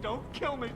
Don't kill me.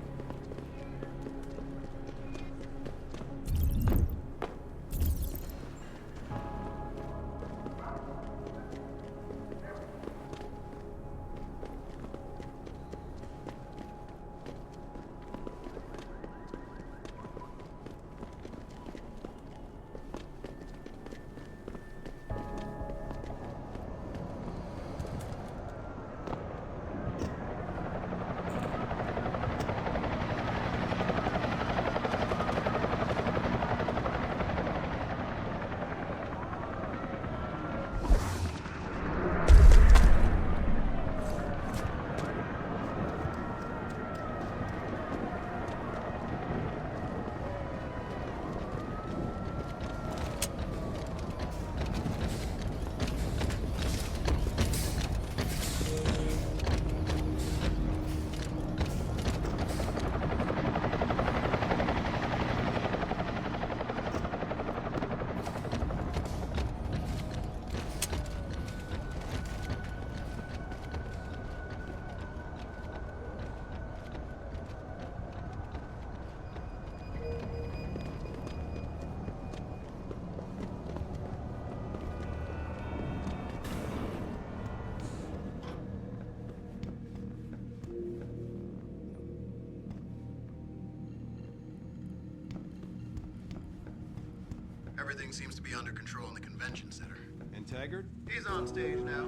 Everything seems to be under control in the convention center. And Taggart? He's on stage now.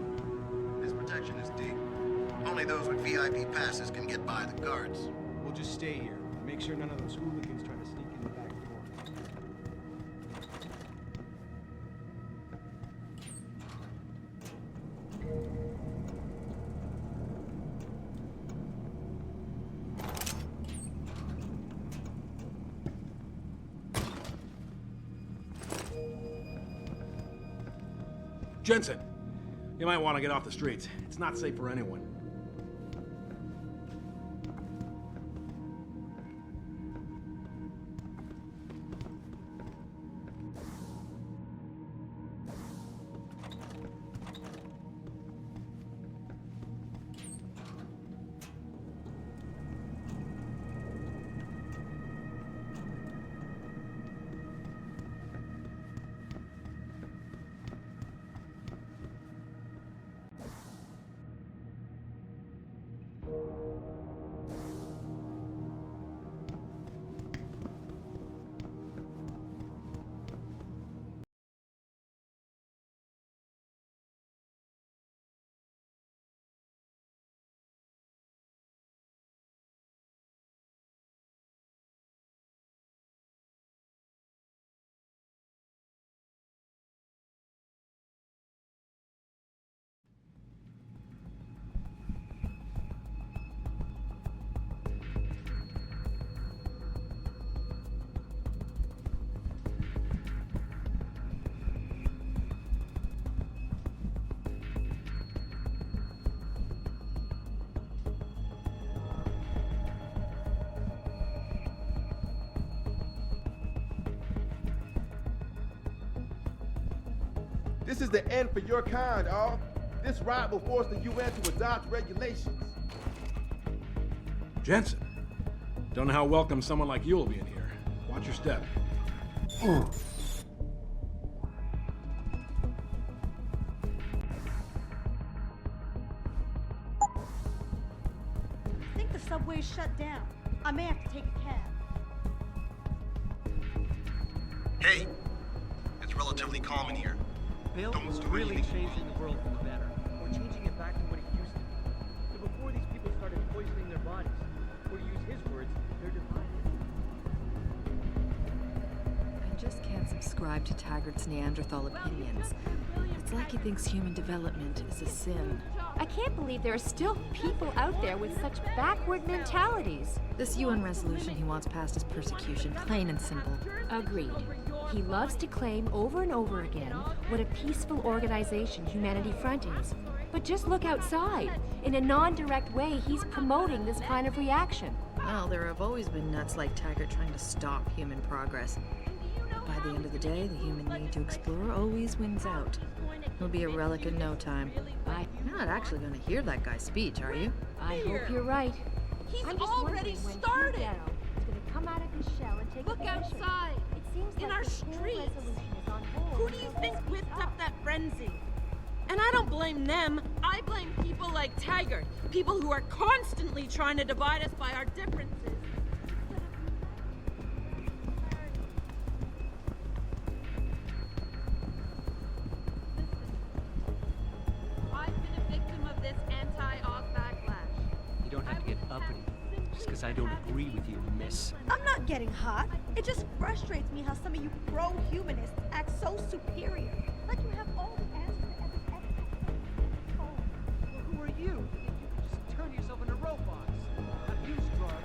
His protection is deep. Only those with VIP passes can get by the guards. We'll just stay here. Make sure none of those hooligans try to sneak in the back door. Jensen, you might want to get off the streets. It's not safe for anyone. This is the end for your kind, all. This riot will force the UN to adopt regulations. Jensen, don't know how welcome someone like you will be in here. Watch your step. I think the subway's shut down. I may have to take a cab. Hey, it's relatively calm in here. Bill Don't is do really anything changing the world for the better. We're changing it back to what it used to be. So before these people started poisoning their bodies, or to use his words, they're divided. I just can't subscribe to Taggart's Neanderthal opinions. It's like he thinks human development is a sin. I can't believe there are still people out there with such backward mentalities. This UN resolution he wants passed is persecution, plain and simple. Agreed. He loves to claim over and over again what a peaceful organization Humanity Front is. But just look outside. In a non-direct way, he's promoting this kind of reaction. Well, there have always been nuts like Taggart trying to stop human progress. But by the end of the day, the human need to explore always wins out. He'll be a relic in no time. You're not actually going to hear that guy's speech, are you? I hope you're right. He's I'm just already wondering when started. Hugh is going to come out of his shell and take Look a picture. outside. It seems In like our this whole streets. resolution is on hold Who do you until think this whipped speaks up that frenzy? And I don't blame them. I blame people like Taggart. People who are constantly trying to divide us by our differences. I've been a victim of this anti-Oz backlash. You don't have to get uppity just because I don't agree with you, miss. I'm not getting hot. It just frustrates me how some of you pro-humanists act so superior. Like you have all the answers to everything. Well, who are you? You can just turn yourself into robots, abuse drugs.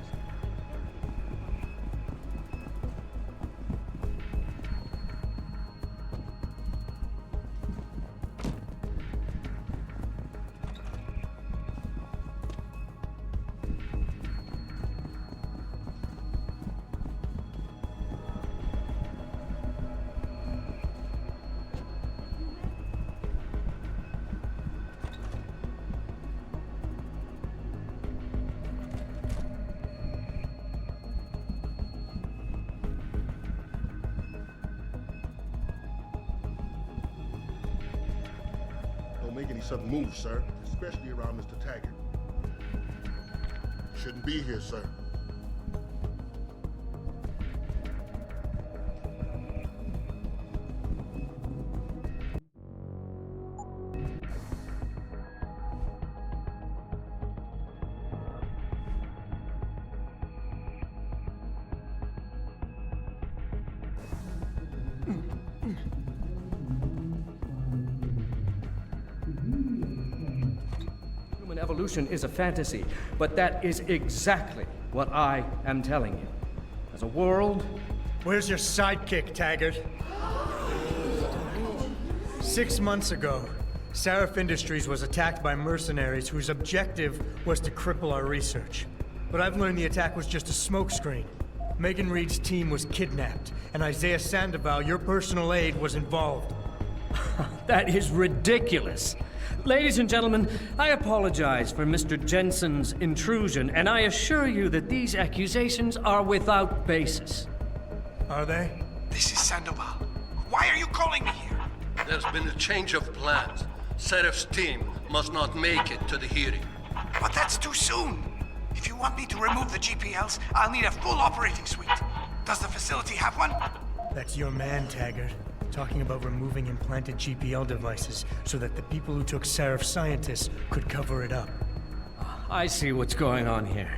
Don't make any sudden moves, sir, especially around Mr. Taggart. Shouldn't be here, sir. Human evolution is a fantasy, but that is exactly what I am telling you. As a world... Where's your sidekick, Taggart? 6 months ago, Seraph Industries was attacked by mercenaries whose objective was to cripple our research. But I've learned the attack was just a smokescreen. Megan Reed's team was kidnapped, and Isaiah Sandoval, your personal aide, was involved. That is ridiculous. Ladies and gentlemen, I apologize for Mr. Jensen's intrusion, and I assure you that these accusations are without basis. Are they? This is Sandoval. Why are you calling me here? There's been a change of plans. Seraph's team must not make it to the hearing. But that's too soon. If you want me to remove the GPLs, I'll need a full operating suite. Does the facility have one? That's your man, Taggart. Talking about removing implanted GPL devices so that the people who took Seraph scientists could cover it up. I see what's going on here.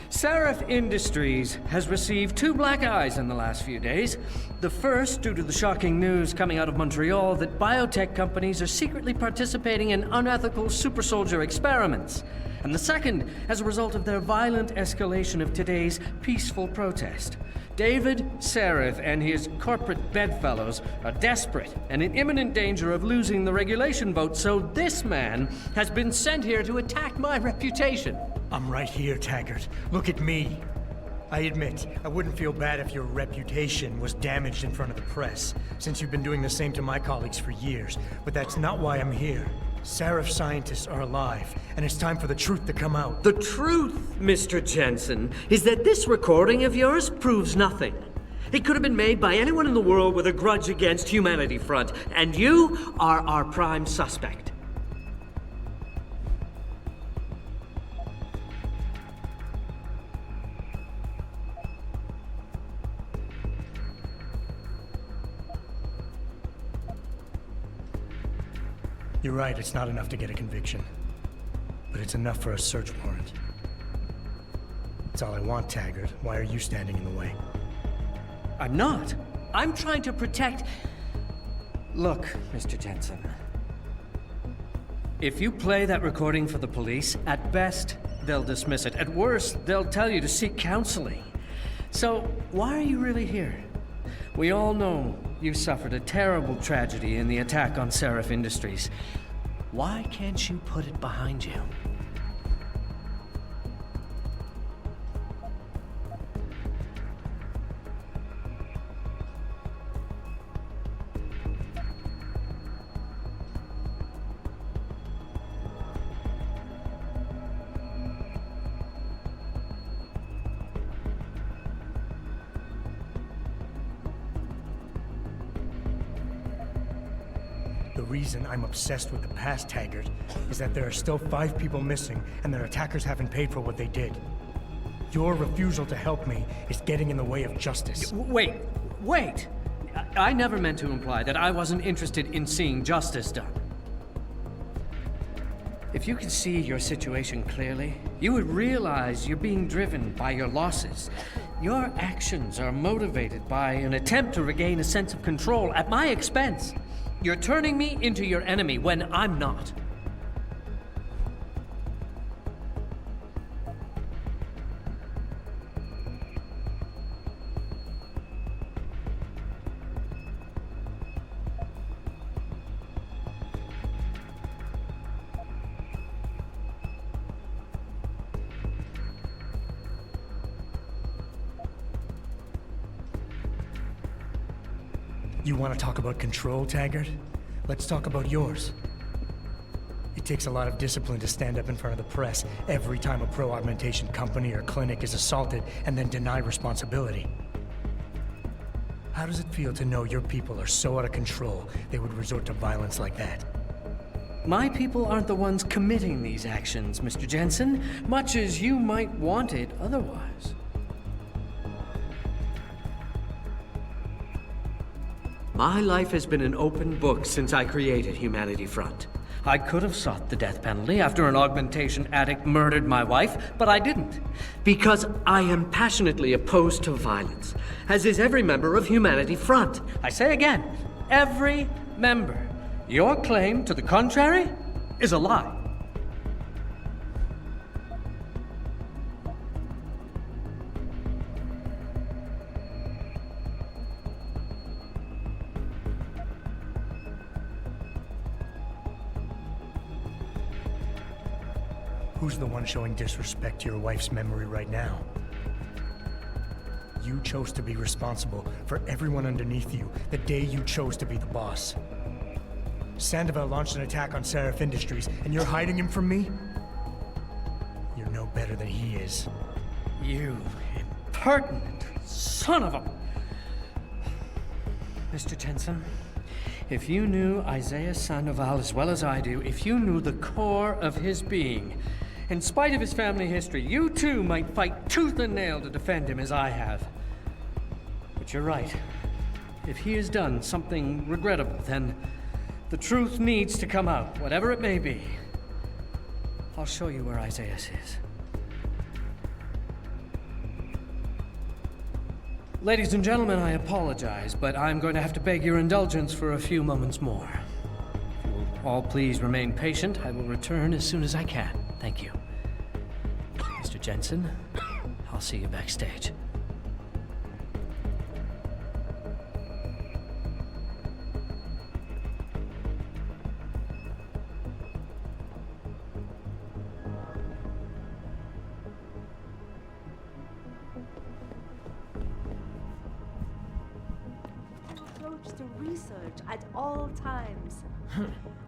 Seraph Industries has received 2 black eyes in the last few days. The first, due to the shocking news coming out of Montreal that biotech companies are secretly participating in unethical super soldier experiments. And the second, as a result of their violent escalation of today's peaceful protest. David Seraph and his corporate bedfellows are desperate and in imminent danger of losing the regulation vote, so this man has been sent here to attack my reputation. I'm right here, Taggart. Look at me. I admit, I wouldn't feel bad if your reputation was damaged in front of the press, since you've been doing the same to my colleagues for years, but that's not why I'm here. Seraph scientists are alive, and it's time for the truth to come out. The truth, Mr. Jensen, is that this recording of yours proves nothing. It could have been made by anyone in the world with a grudge against Humanity Front, and you are our prime suspect. You're right, it's not enough to get a conviction. But it's enough for a search warrant. That's all I want, Taggart. Why are you standing in the way? I'm not. I'm trying to protect... Look, Mr. Jensen. If you play that recording for the police, at best, they'll dismiss it. At worst, they'll tell you to seek counseling. So, why are you really here? We all know you suffered a terrible tragedy in the attack on Seraph Industries. Why can't you put it behind you? The reason I'm obsessed with the past, Taggart, is that there are still 5 people missing, and their attackers haven't paid for what they did. Your refusal to help me is getting in the way of justice. Wait! I never meant to imply that I wasn't interested in seeing justice done. If you could see your situation clearly, you would realize you're being driven by your losses. Your actions are motivated by an attempt to regain a sense of control at my expense. You're turning me into your enemy when I'm not. You want to talk about control, Taggart? Let's talk about yours. It takes a lot of discipline to stand up in front of the press every time a pro-augmentation company or clinic is assaulted and then deny responsibility. How does it feel to know your people are so out of control they would resort to violence like that? My people aren't the ones committing these actions, Mr. Jensen, much as you might want it otherwise. My life has been an open book since I created Humanity Front. I could have sought the death penalty after an augmentation addict murdered my wife, but I didn't. Because I am passionately opposed to violence, as is every member of Humanity Front. I say again, every member. Your claim to the contrary is a lie. Who's the one showing disrespect to your wife's memory right now? You chose to be responsible for everyone underneath you the day you chose to be the boss. Sandoval launched an attack on Seraph Industries, and you're hiding him from me? You're no better than he is. You impertinent son of a... Mr. Jensen, if you knew Isaiah Sandoval as well as I do, if you knew the core of his being, in spite of his family history, you too might fight tooth and nail to defend him as I have. But you're right. If he has done something regrettable, then the truth needs to come out, whatever it may be. I'll show you where Isaiah is. Ladies and gentlemen, I apologize, but I'm going to have to beg your indulgence for a few moments more. If you will all please remain patient, I will return as soon as I can. Thank you. Mr. Jensen, I'll see you backstage. To research at all times.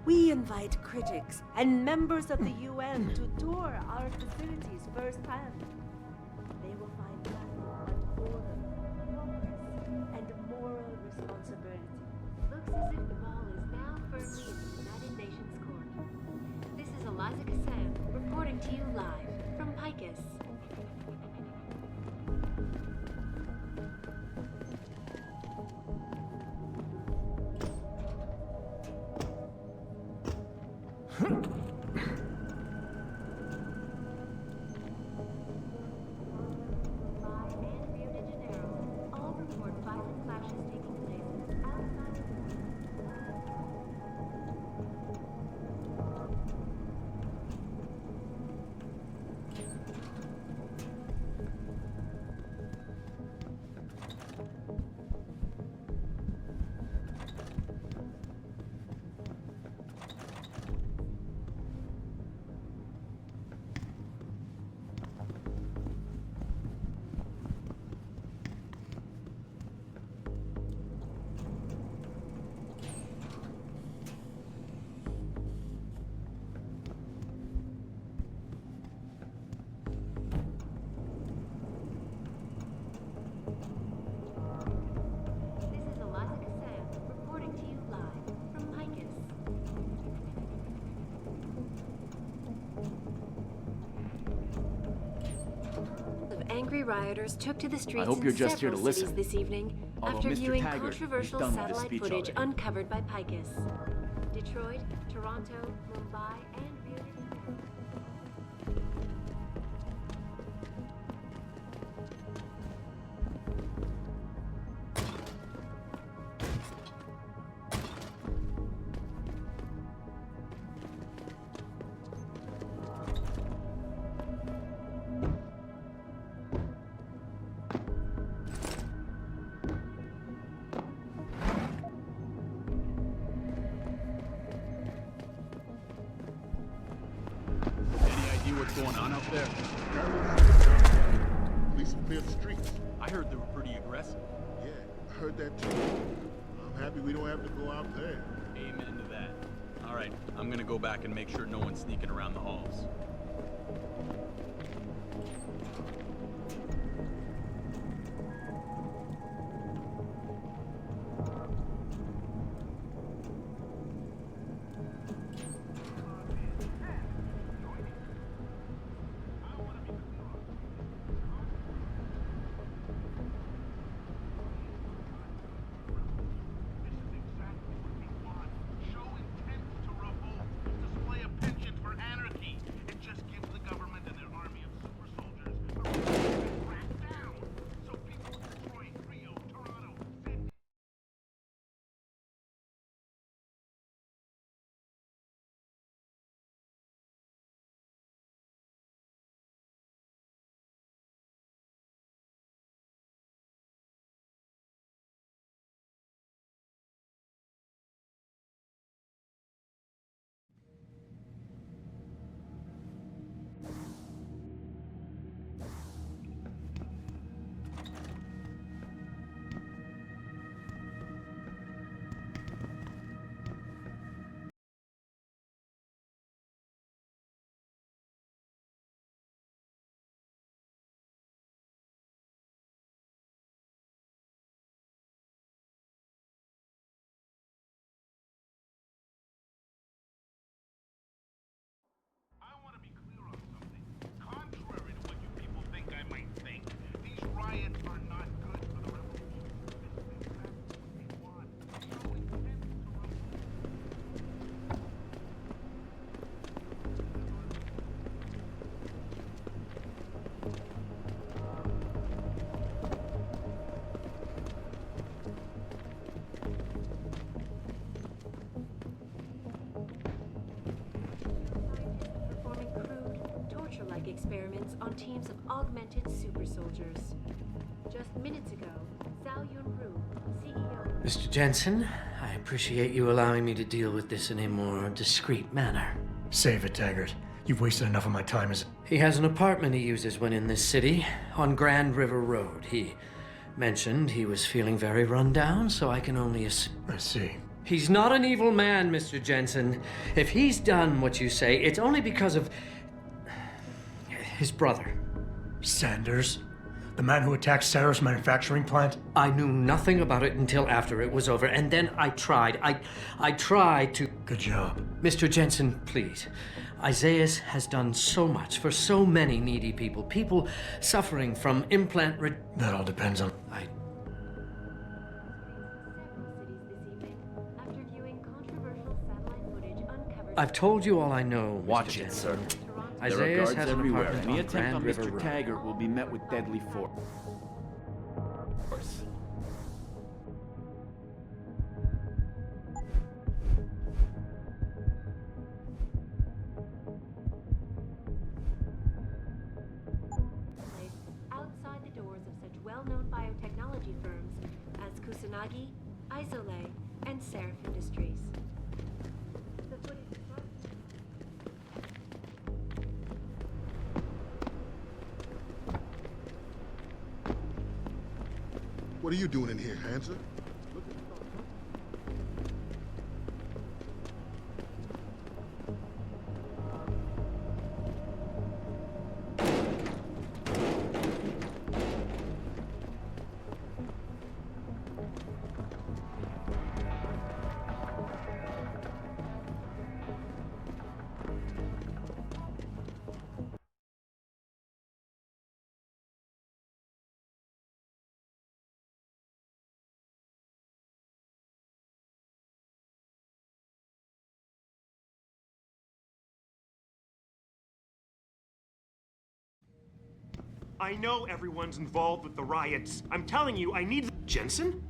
We invite critics and members of the UN to tour our facilities firsthand. They will find nothing but order, progress, and moral responsibility. Looks as if the ball is now firmly in the United Nations court. This is Eliza Kassan reporting to you live from Picus. angry rioters took to the streets hope in you're just here several to cities listen. this evening Although after Mr. viewing Taggart, he's controversial done with his satellite speech footage already. uncovered by Picus. Detroit, Toronto, Mumbai, and Rio de Janeiro. What's going on out there? Police have cleared the streets. I heard they were pretty aggressive. Yeah, I heard that too. I'm happy we don't have to go out there. Amen to that. All right, I'm gonna go back and make sure no one's sneaking around the halls. Experiments on teams of augmented super soldiers. Just minutes ago, Zhao Yunru, CEO... Mr. Jensen, I appreciate you allowing me to deal with this in a more discreet manner. Save it, Taggart. You've wasted enough of my time as... He has an apartment he uses when in this city, on Grand River Road. He mentioned he was feeling very run down, so I can only assume... I see. He's not an evil man, Mr. Jensen. If he's done what you say, it's only because of... his brother. Sanders? The man who attacked Sarah's manufacturing plant? I knew nothing about it until after it was over, and then I tried. I tried to... Good job. Mr. Jensen, please. Isaias has done so much for so many needy people. People suffering from implant... That all depends on... I've told you all I know, Mr. Watch Jensen. it, sir. Isaias there are guards has an everywhere. apartment Any on attempt Grand on River Mr. Road. Taggart will be met with deadly force. Outside the doors of such well-known biotechnology firms as Kusanagi, Isole, and Seraph Industries. The footage What are you doing in here, Hansa? I know everyone's involved with the riots. I'm telling you, I need... Jensen?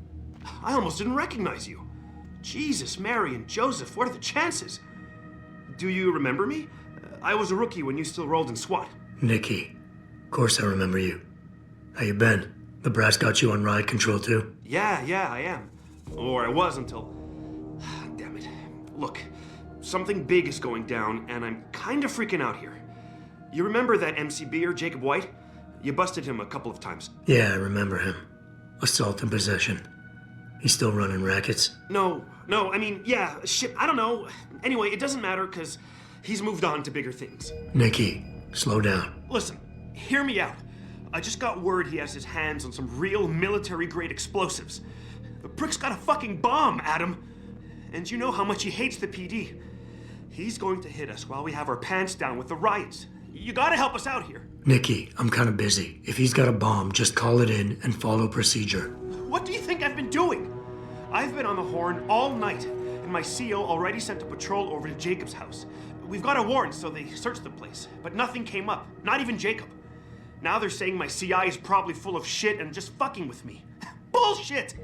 I almost didn't recognize you. Jesus, Mary, and Joseph, what are the chances? Do you remember me? I was a rookie when you still rolled in SWAT. Nikki. Of course I remember you. How you been? The brass got you on riot control too? Yeah, I am. Or I was until... Damn it. Look, something big is going down, and I'm kind of freaking out here. You remember that MCBer, Jacob White? You busted him a couple of times. Yeah, I remember him. Assault and possession. He's still running rackets? No, I mean, yeah, shit, I don't know. Anyway, it doesn't matter, because he's moved on to bigger things. Nikki, slow down. Listen, hear me out. I just got word he has his hands on some real military-grade explosives. The prick's got a fucking bomb, Adam. And you know how much he hates the PD. He's going to hit us while we have our pants down with the riots. You gotta help us out here. Nikki, I'm kind of busy. If he's got a bomb, just call it in and follow procedure. What do you think I've been doing? I've been on the horn all night, and my CO already sent a patrol over to Jacob's house. We've got a warrant, so they searched the place, but nothing came up, not even Jacob. Now they're saying my CI is probably full of shit and just fucking with me. Bullshit!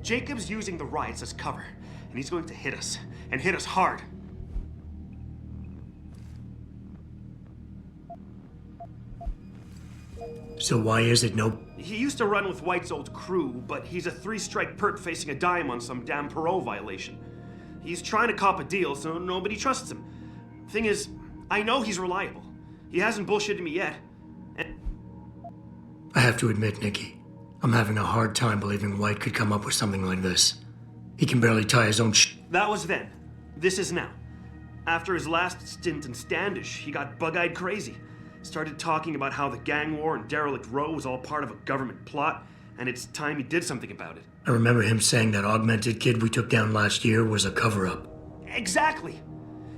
Jacob's using the riots as cover, and he's going to hit us, and hit us hard. So why is it no... He used to run with White's old crew, but he's a 3-strike pert facing a dime on some damn parole violation. He's trying to cop a deal, so nobody trusts him. Thing is, I know he's reliable. He hasn't bullshitted me yet. And I have to admit, Nikki, I'm having a hard time believing White could come up with something like this. He can barely tie his own That was then. This is now. After his last stint in Standish, he got bug-eyed crazy. Started talking about how the gang war and Derelict Row was all part of a government plot, and it's time he did something about it. I remember him saying that augmented kid we took down last year was a cover-up. Exactly!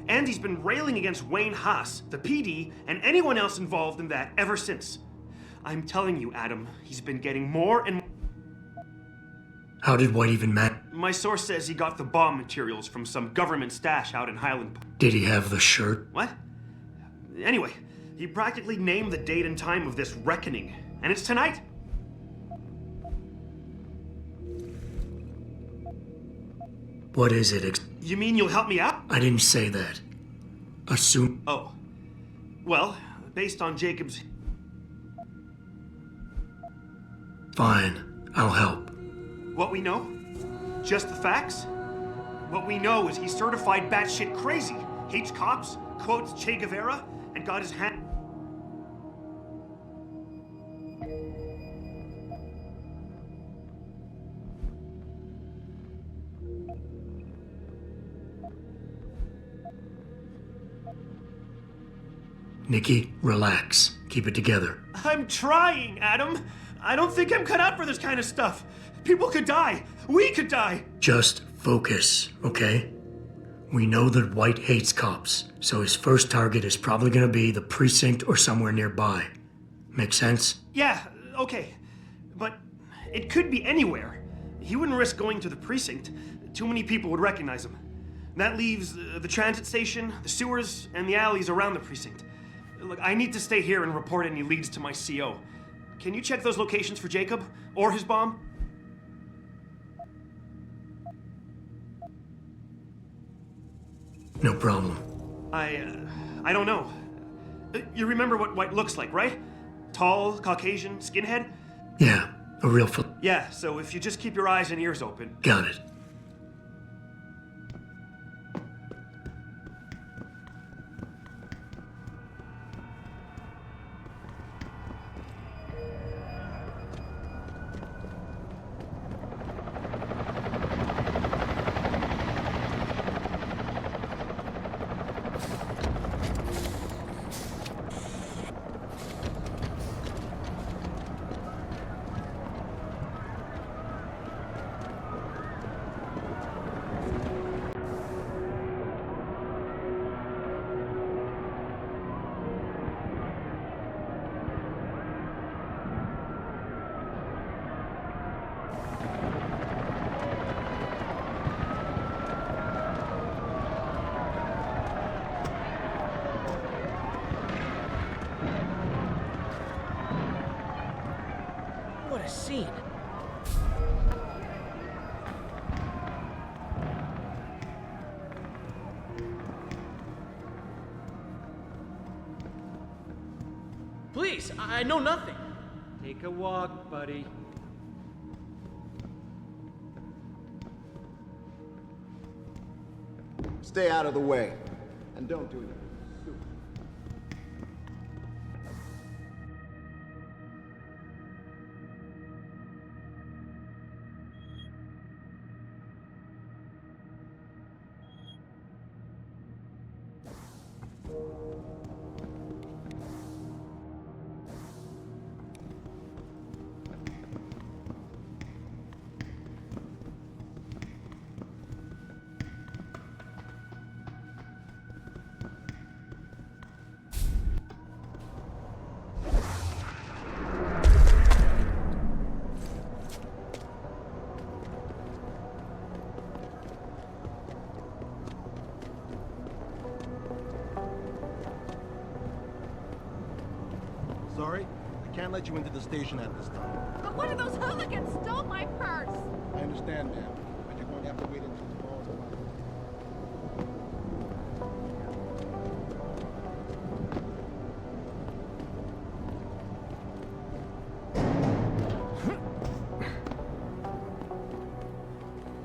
And he's been railing against Wayne Haas, the PD, and anyone else involved in that ever since. I'm telling you, Adam, he's been getting more and... How did White even My source says he got the bomb materials from some government stash out in Highland Park. Did he have the shirt? What? Anyway, he practically named the date and time of this reckoning, and it's tonight. What is it? You mean you'll help me out? I didn't say that. Assume... Oh. Well, based on Jacob's... Fine, I'll help. What we know? Just the facts? What we know is he's certified batshit crazy, hates cops, quotes Che Guevara, and got his hand... Nikki, relax. Keep it together. I'm trying, Adam. I don't think I'm cut out for this kind of stuff. People could die. We could die. Just focus, okay? We know that White hates cops, so his first target is probably gonna be the precinct or somewhere nearby. Make sense? Yeah, okay. But it could be anywhere. He wouldn't risk going to the precinct. Too many people would recognize him. That leaves the transit station, the sewers, and the alleys around the precinct. Look, I need to stay here and report any leads to my CO. Can you check those locations for Jacob? Or his bomb? No problem. I don't know. You remember what White looks like, right? Tall, Caucasian, skinhead? Yeah, a real Yeah, so if you just keep your eyes and ears open. Got it. seen. Please, I know nothing. Take a walk, buddy. Stay out of the way. And don't do anything stupid. Sorry, I can't let you into the station at this time. But one of those hooligans stole my purse! I understand, ma'am, but you're going to have to wait until tomorrow's arrival.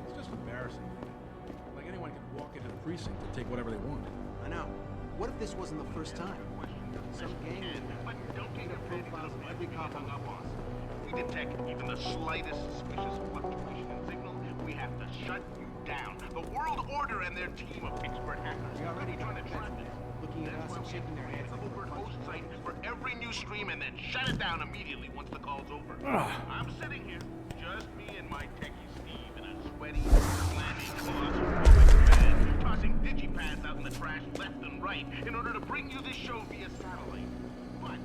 It's just embarrassing. Like anyone can walk into the precinct and take whatever they want. I know. What if this wasn't the first time? Some gang profiles of every cop on the force. If we detect even the slightest suspicious fluctuation in signal, we have to shut you down. The World Order and their team of expert hackers We already trying to got track this. it. Looking at us and shaking their heads The like covert host site for every new stream and then shut it down immediately once the call's over. Ugh. I'm sitting here, just me and my techie Steve in a sweaty, clammy, claustrophobic bed, tossing digipads out in the trash left and right in order to bring you this show via satellite. But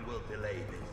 will delay this.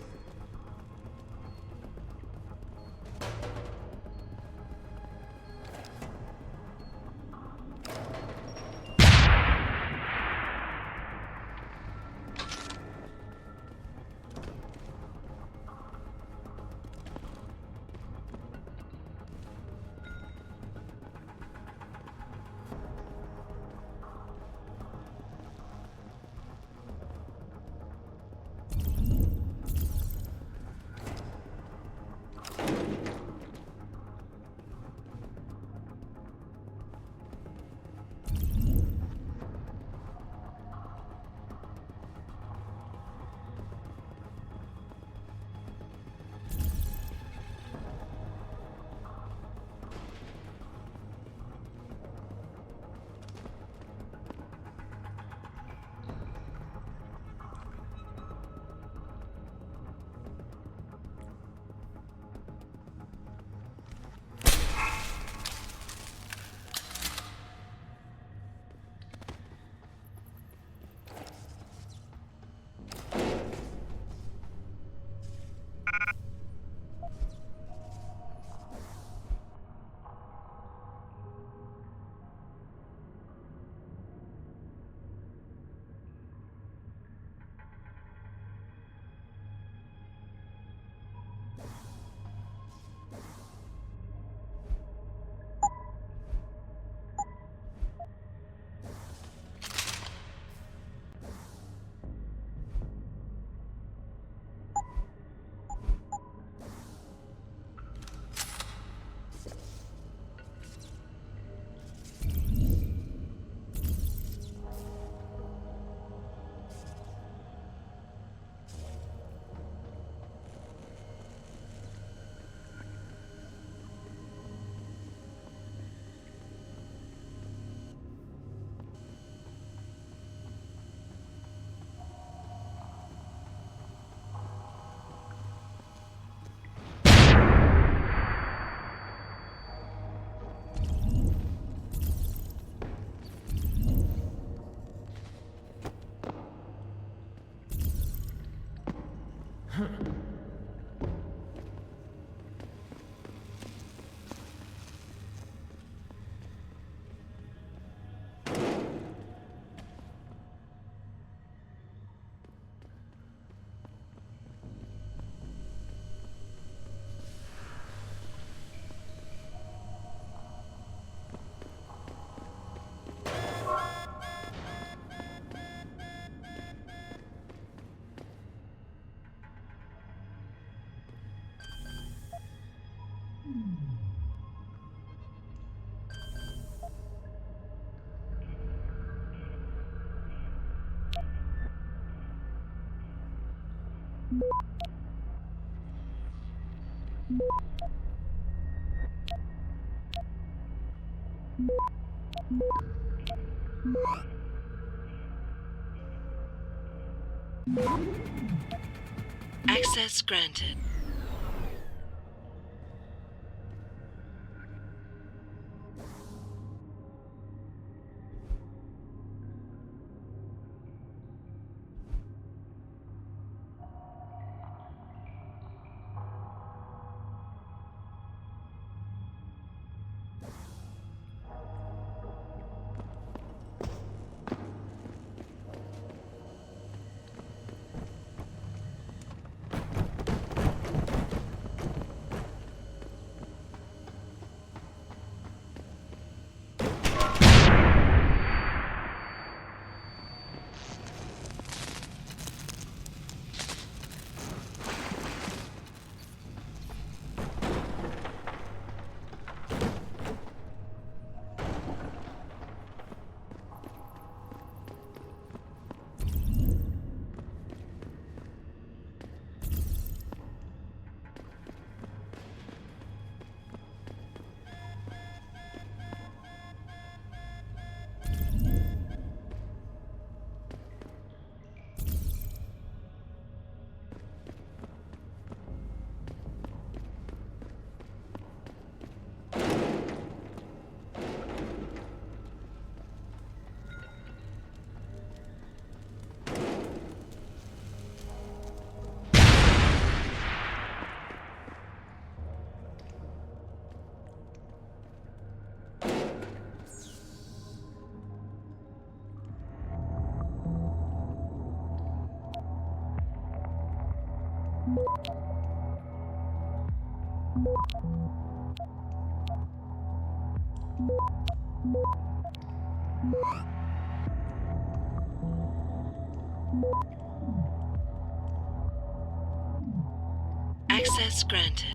Access granted. Access granted.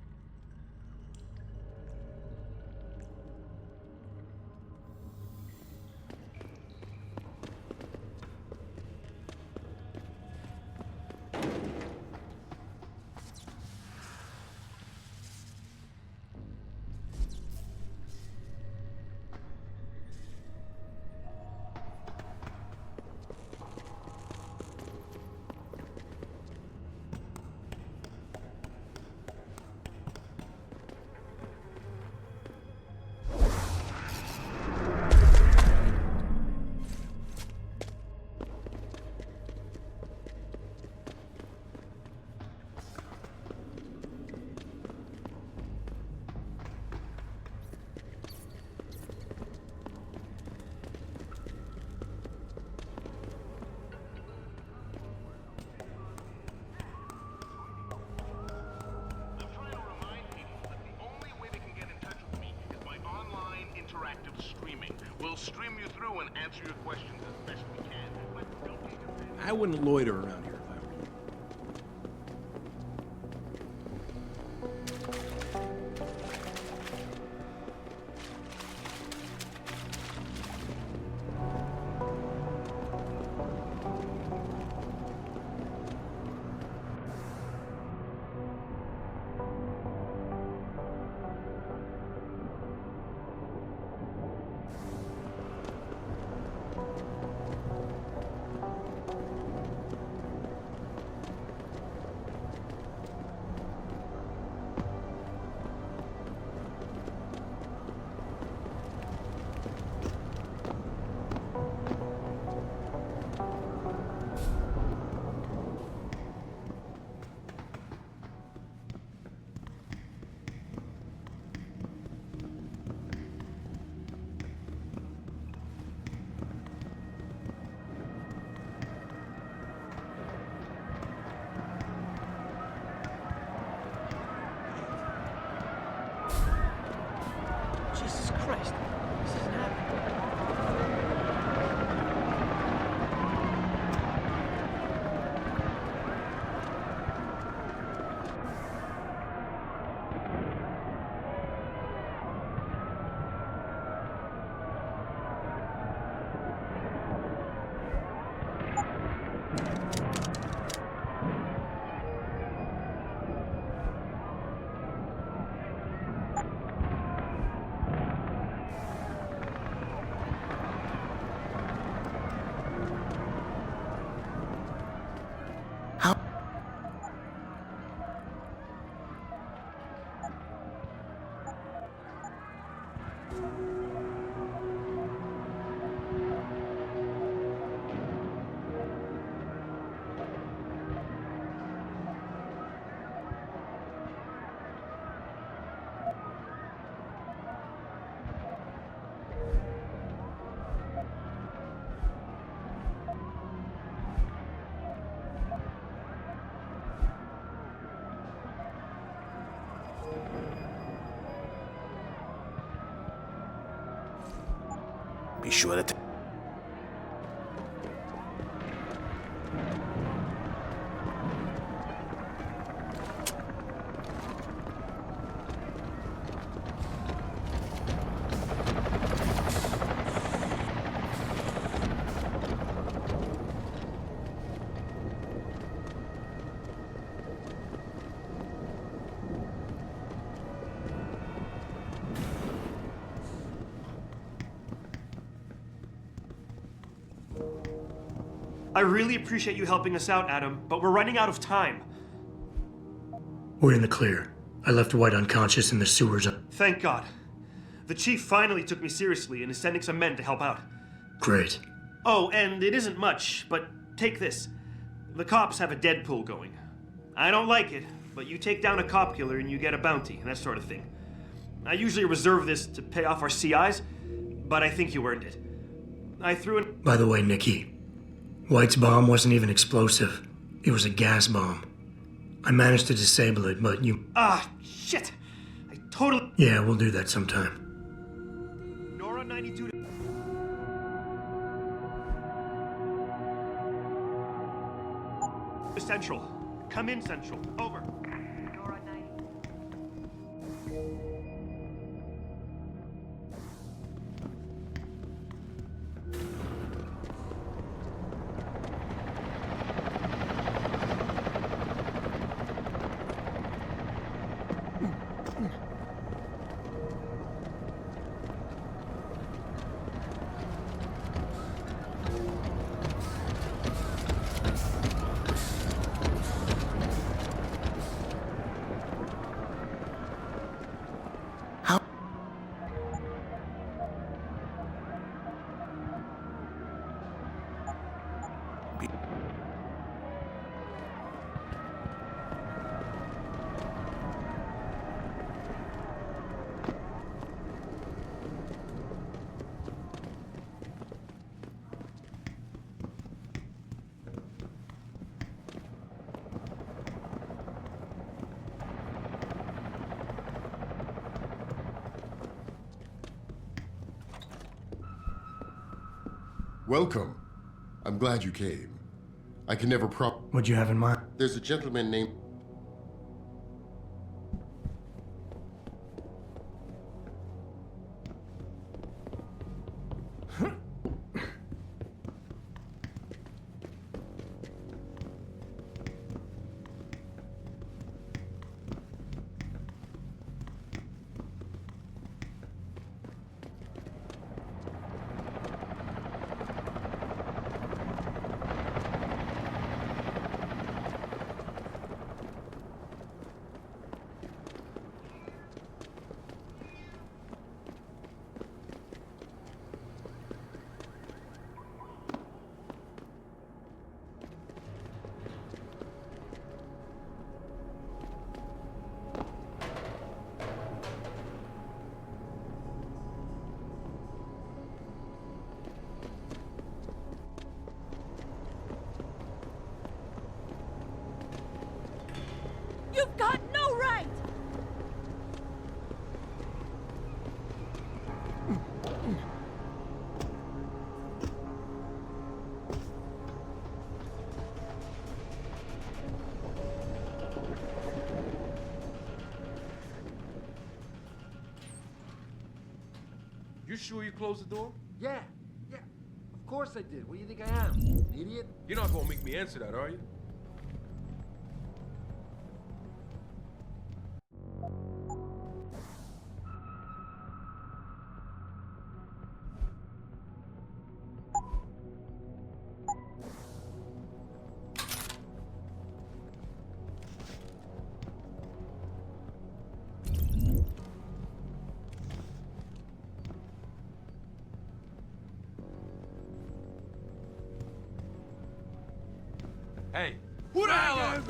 We'll stream you through and answer your questions as best we can. But don't take offense. I wouldn't loiter around here if I were you. Jesus Christ. This isn't happening. Be sure to... I really appreciate you helping us out, Adam, but we're running out of time. We're in the clear. I left White unconscious in the sewers. Thank God. The chief finally took me seriously and is sending some men to help out. Great. Oh, and it isn't much, but take this. The cops have a Deadpool going. I don't like it, but you take down a cop killer and you get a bounty, and that sort of thing. I usually reserve this to pay off our CIs, but I think you earned it. I threw in... By the way, Nikki, White's bomb wasn't even explosive. It was a gas bomb. I managed to disable it, but you... Ah, shit! I totally... Yeah, we'll do that sometime. Nora 92... Central. Come in, Central. Over. Nora 90. Welcome. I'm glad you came. I can never What'd you have in mind? There's a gentleman named... You've got no right! You sure you closed the door? Yeah. Of course I did. What do you think I am? An idiot? You're not gonna make me answer that, are you? Hey, who the hell are you?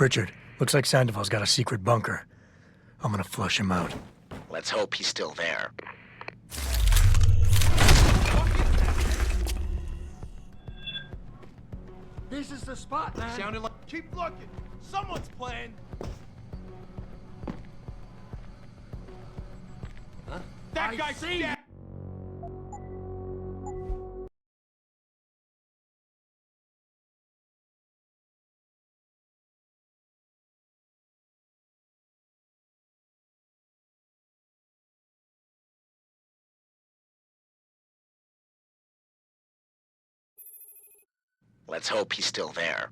Pritchard, looks like Sandoval's got a secret bunker. I'm gonna flush him out. Let's hope he's still there. This is the spot, man. Sounded like. Keep looking. Someone's playing. Huh? That guy's dead. Let's hope he's still there.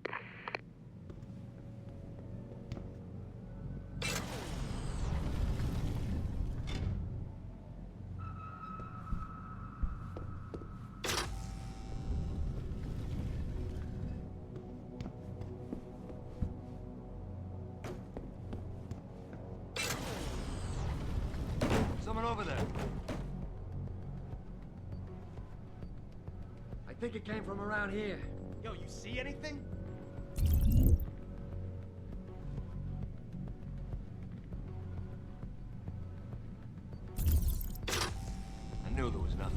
Someone over there. I think it came from around here. Yo, you see anything? I knew there was nothing.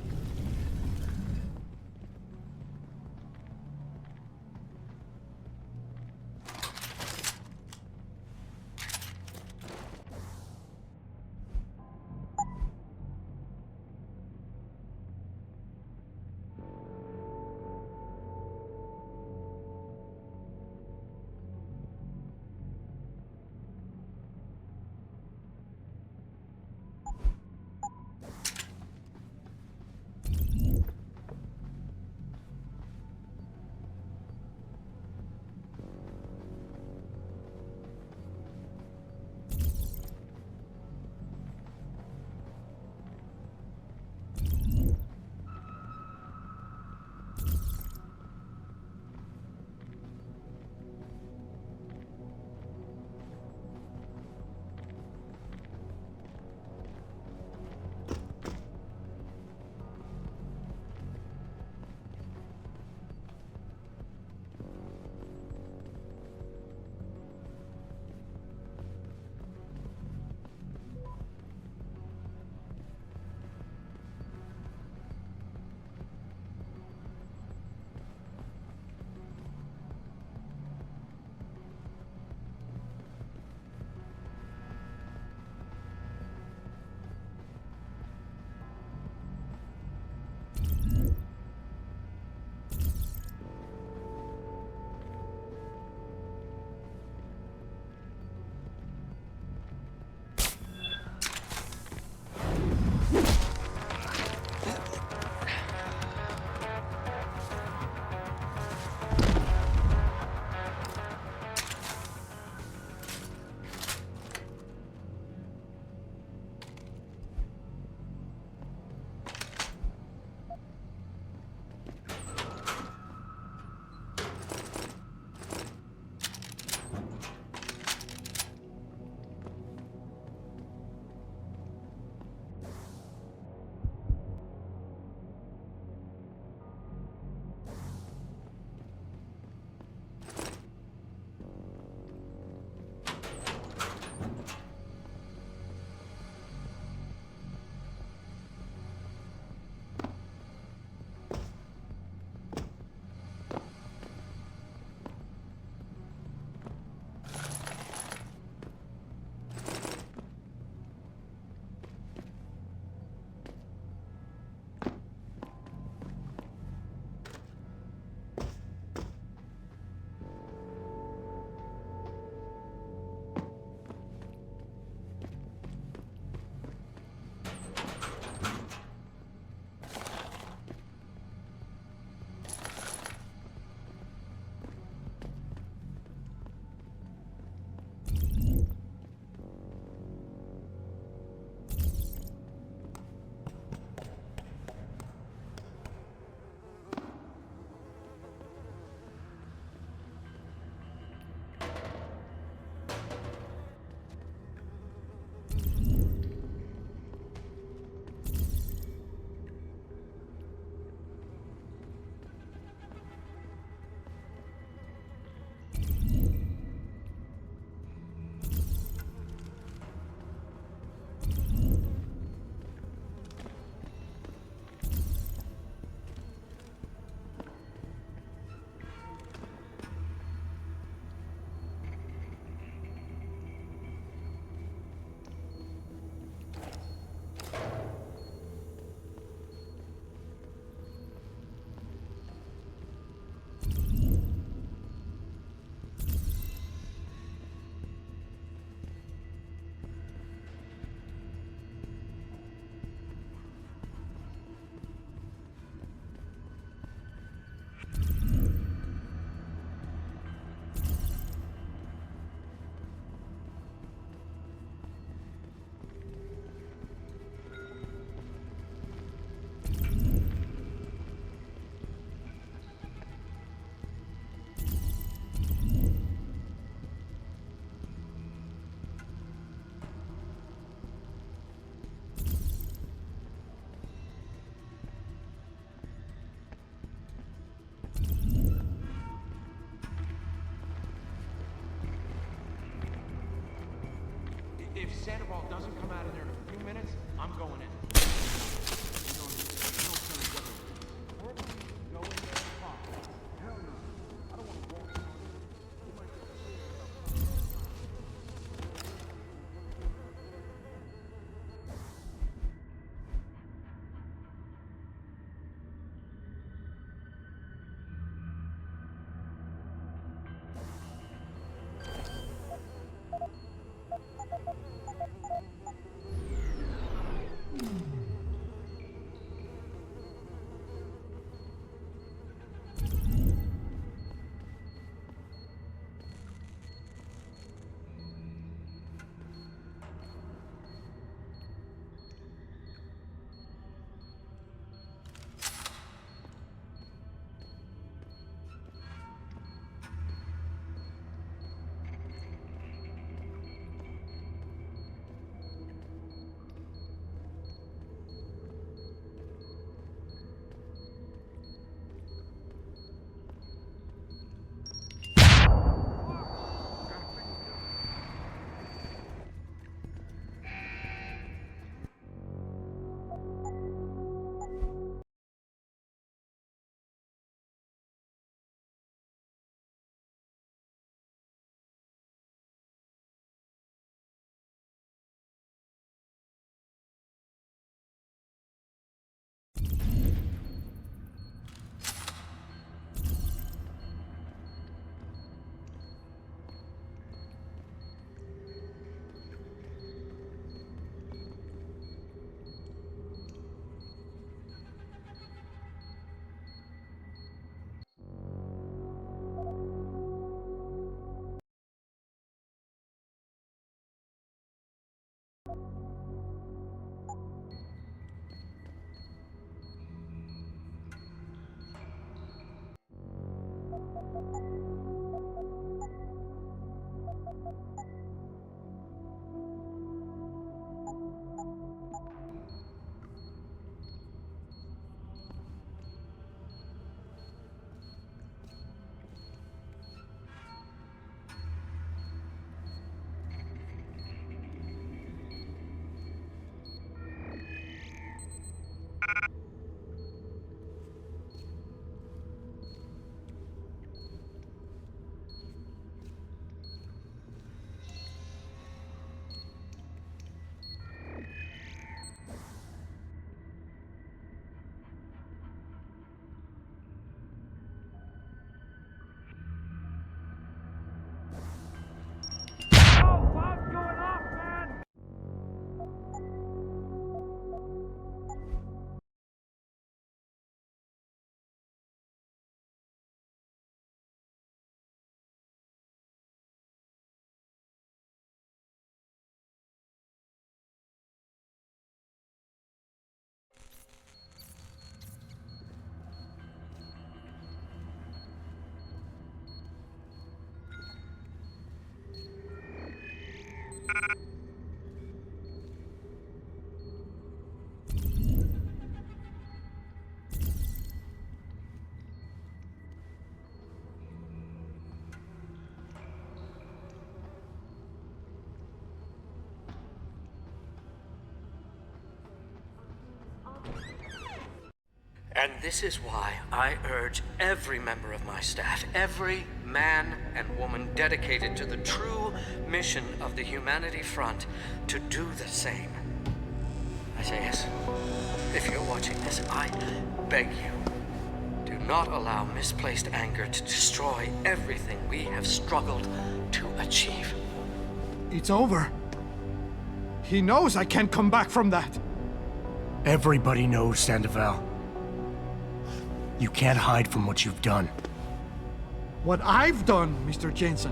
If Sandoval doesn't come out of there in a few minutes, I'm going in. And this is why I urge every member of my staff, every man and woman dedicated to the true mission of the Humanity Front, to do the same. Isaias, if you're watching this, I beg you, do not allow misplaced anger to destroy everything we have struggled to achieve. It's over. He knows I can't come back from that. Everybody knows, Sandoval. You can't hide from what you've done. What I've done, Mr. Jensen.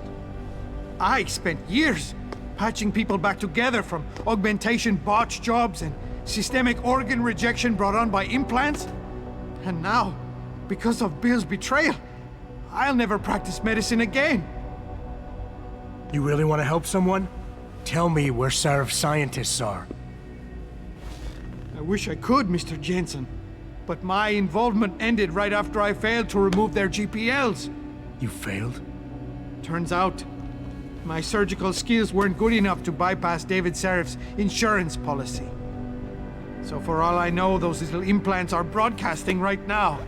I spent years patching people back together from augmentation botch jobs and systemic organ rejection brought on by implants. And now, because of Bill's betrayal, I'll never practice medicine again. You really want to help someone? Tell me where Sarif scientists are. I wish I could, Mr. Jensen. But my involvement ended right after I failed to remove their GPLs. You failed? Turns out, My surgical skills weren't good enough to bypass David Serif's insurance policy. So for all I know, those little implants are broadcasting right now.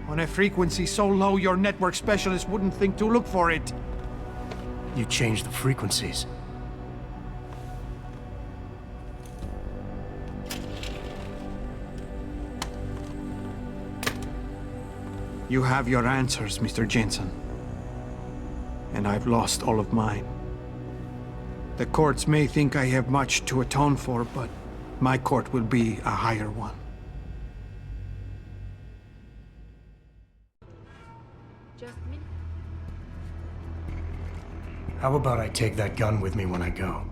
On a frequency so low your network specialist wouldn't think to look for it. You changed the frequencies. You have your answers, Mr. Jensen. And I've lost all of mine. The courts may think I have much to atone for, but my court will be a higher one. How about I take that gun with me when I go?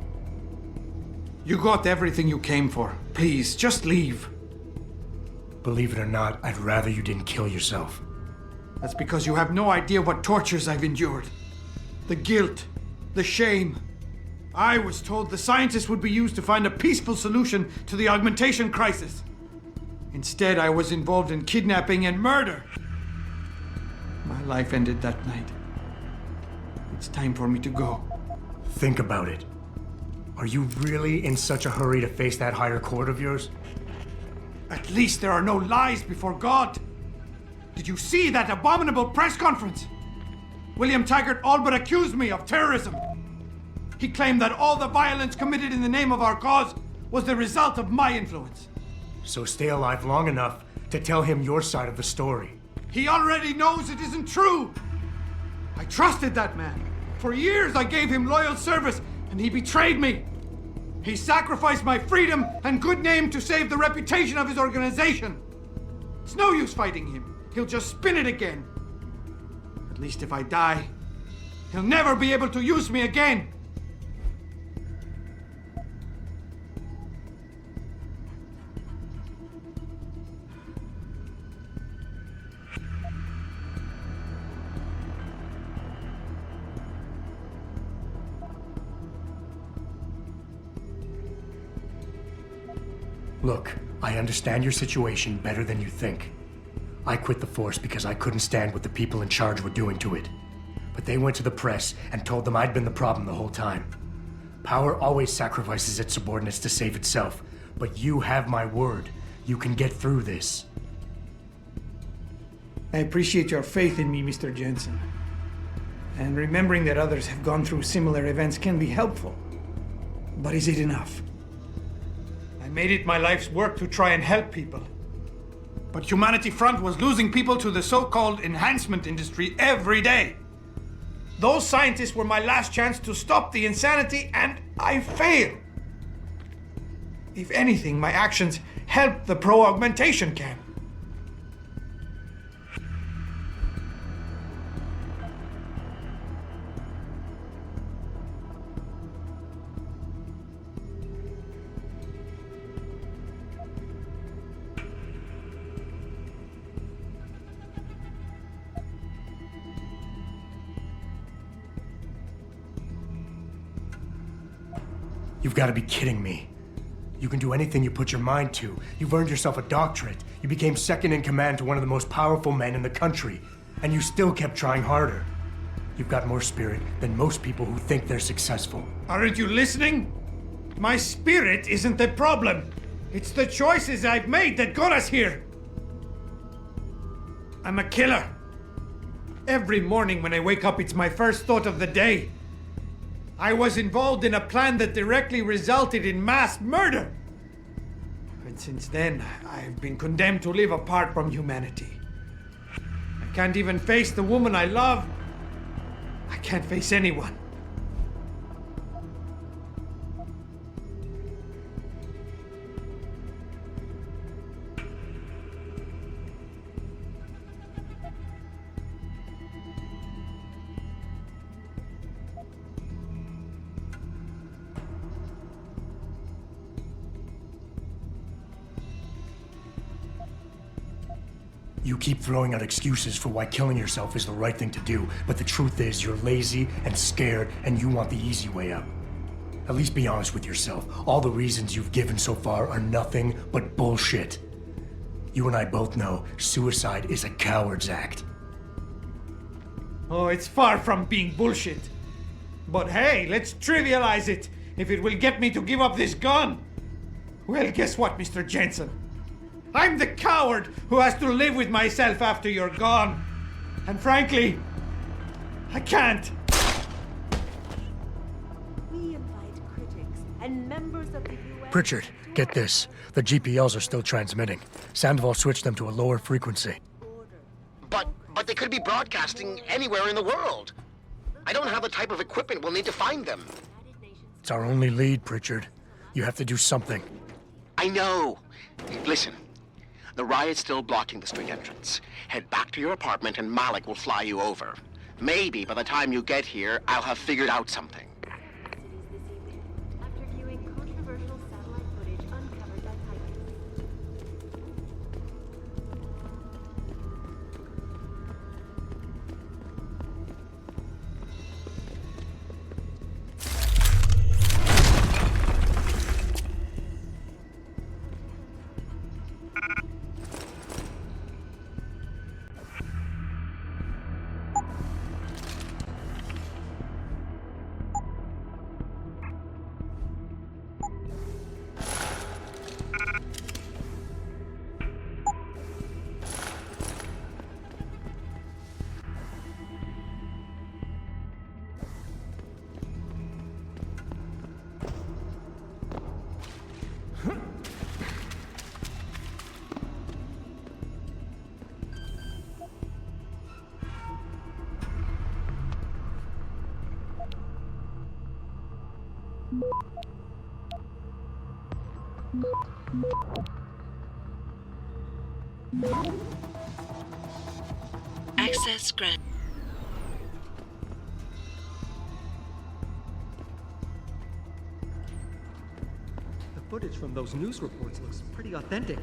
You got everything you came for. Please, just leave. Believe it or not, I'd rather you didn't kill yourself. That's because you have no idea what tortures I've endured. The guilt, the shame. I was told the scientists would be used to find a peaceful solution to the augmentation crisis. Instead, I was involved in kidnapping and murder. My life ended that night. It's time for me to go. Think about it. Are you really in such a hurry to face that higher court of yours? At least there are no lies before God. Did you see that abominable press conference? William Taggart all but accused me of terrorism. He claimed that all the violence committed in the name of our cause was the result of my influence. So stay alive long enough to tell him your side of the story. He already knows it isn't true. I trusted that man. For years I gave him loyal service, and he betrayed me. He sacrificed my freedom and good name to save the reputation of his organization. It's no use fighting him. He'll just spin it again. At least if I die, he'll never be able to use me again. Look, I understand your situation better than you think. I quit the force because I couldn't stand what the people in charge were doing to it. But they went to the press and told them I'd been the problem the whole time. Power always sacrifices its subordinates to save itself, but you have my word. You can get through this. I appreciate your faith in me, Mr. Jensen. And remembering that others have gone through similar events can be helpful. But is it enough? I made it my life's work to try and help people. But Humanity Front was losing people to the so-called enhancement industry every day. Those scientists were my last chance to stop the insanity, and I failed. If anything, my actions helped the pro-augmentation camp. You've got to be kidding me. You can do anything you put your mind to. You've earned yourself a doctorate. You became second in command to one of the most powerful men in the country. And you still kept trying harder. You've got more spirit than most people who think they're successful. Aren't you listening? My spirit isn't the problem. It's the choices I've made that got us here. I'm a killer. Every morning when I wake up, it's my first thought of the day. I was involved in a plan that directly resulted in mass murder. And since then, I've been condemned to live apart from humanity. I can't even face the woman I love. I can't face anyone. You keep throwing out excuses for why killing yourself is the right thing to do, but the truth is you're lazy and scared and you want the easy way out. At least be honest with yourself. All the reasons you've given so far are nothing but bullshit. You and I both know suicide is a coward's act. Oh, it's far from being bullshit. But hey, let's trivialize it. If it will get me to give up this gun. Well, guess what, Mr. Jensen? I'm the coward who has to live with myself after you're gone. And frankly, I can't. We invite critics and members of the UN. Pritchard, get this. The GPLs are still transmitting. Sandoval switched them to a lower frequency. But they could be broadcasting anywhere in the world. I don't have the type of equipment we'll need to find them. It's our only lead, Pritchard. You have to do something. I know. Listen, the riot's still blocking the street entrance. Head back to your apartment and Malik will fly you over. Maybe by the time you get here, I'll have figured out something. After viewing controversial satellite footage uncovered by hikers. Access granted. The footage from those news reports looks pretty authentic.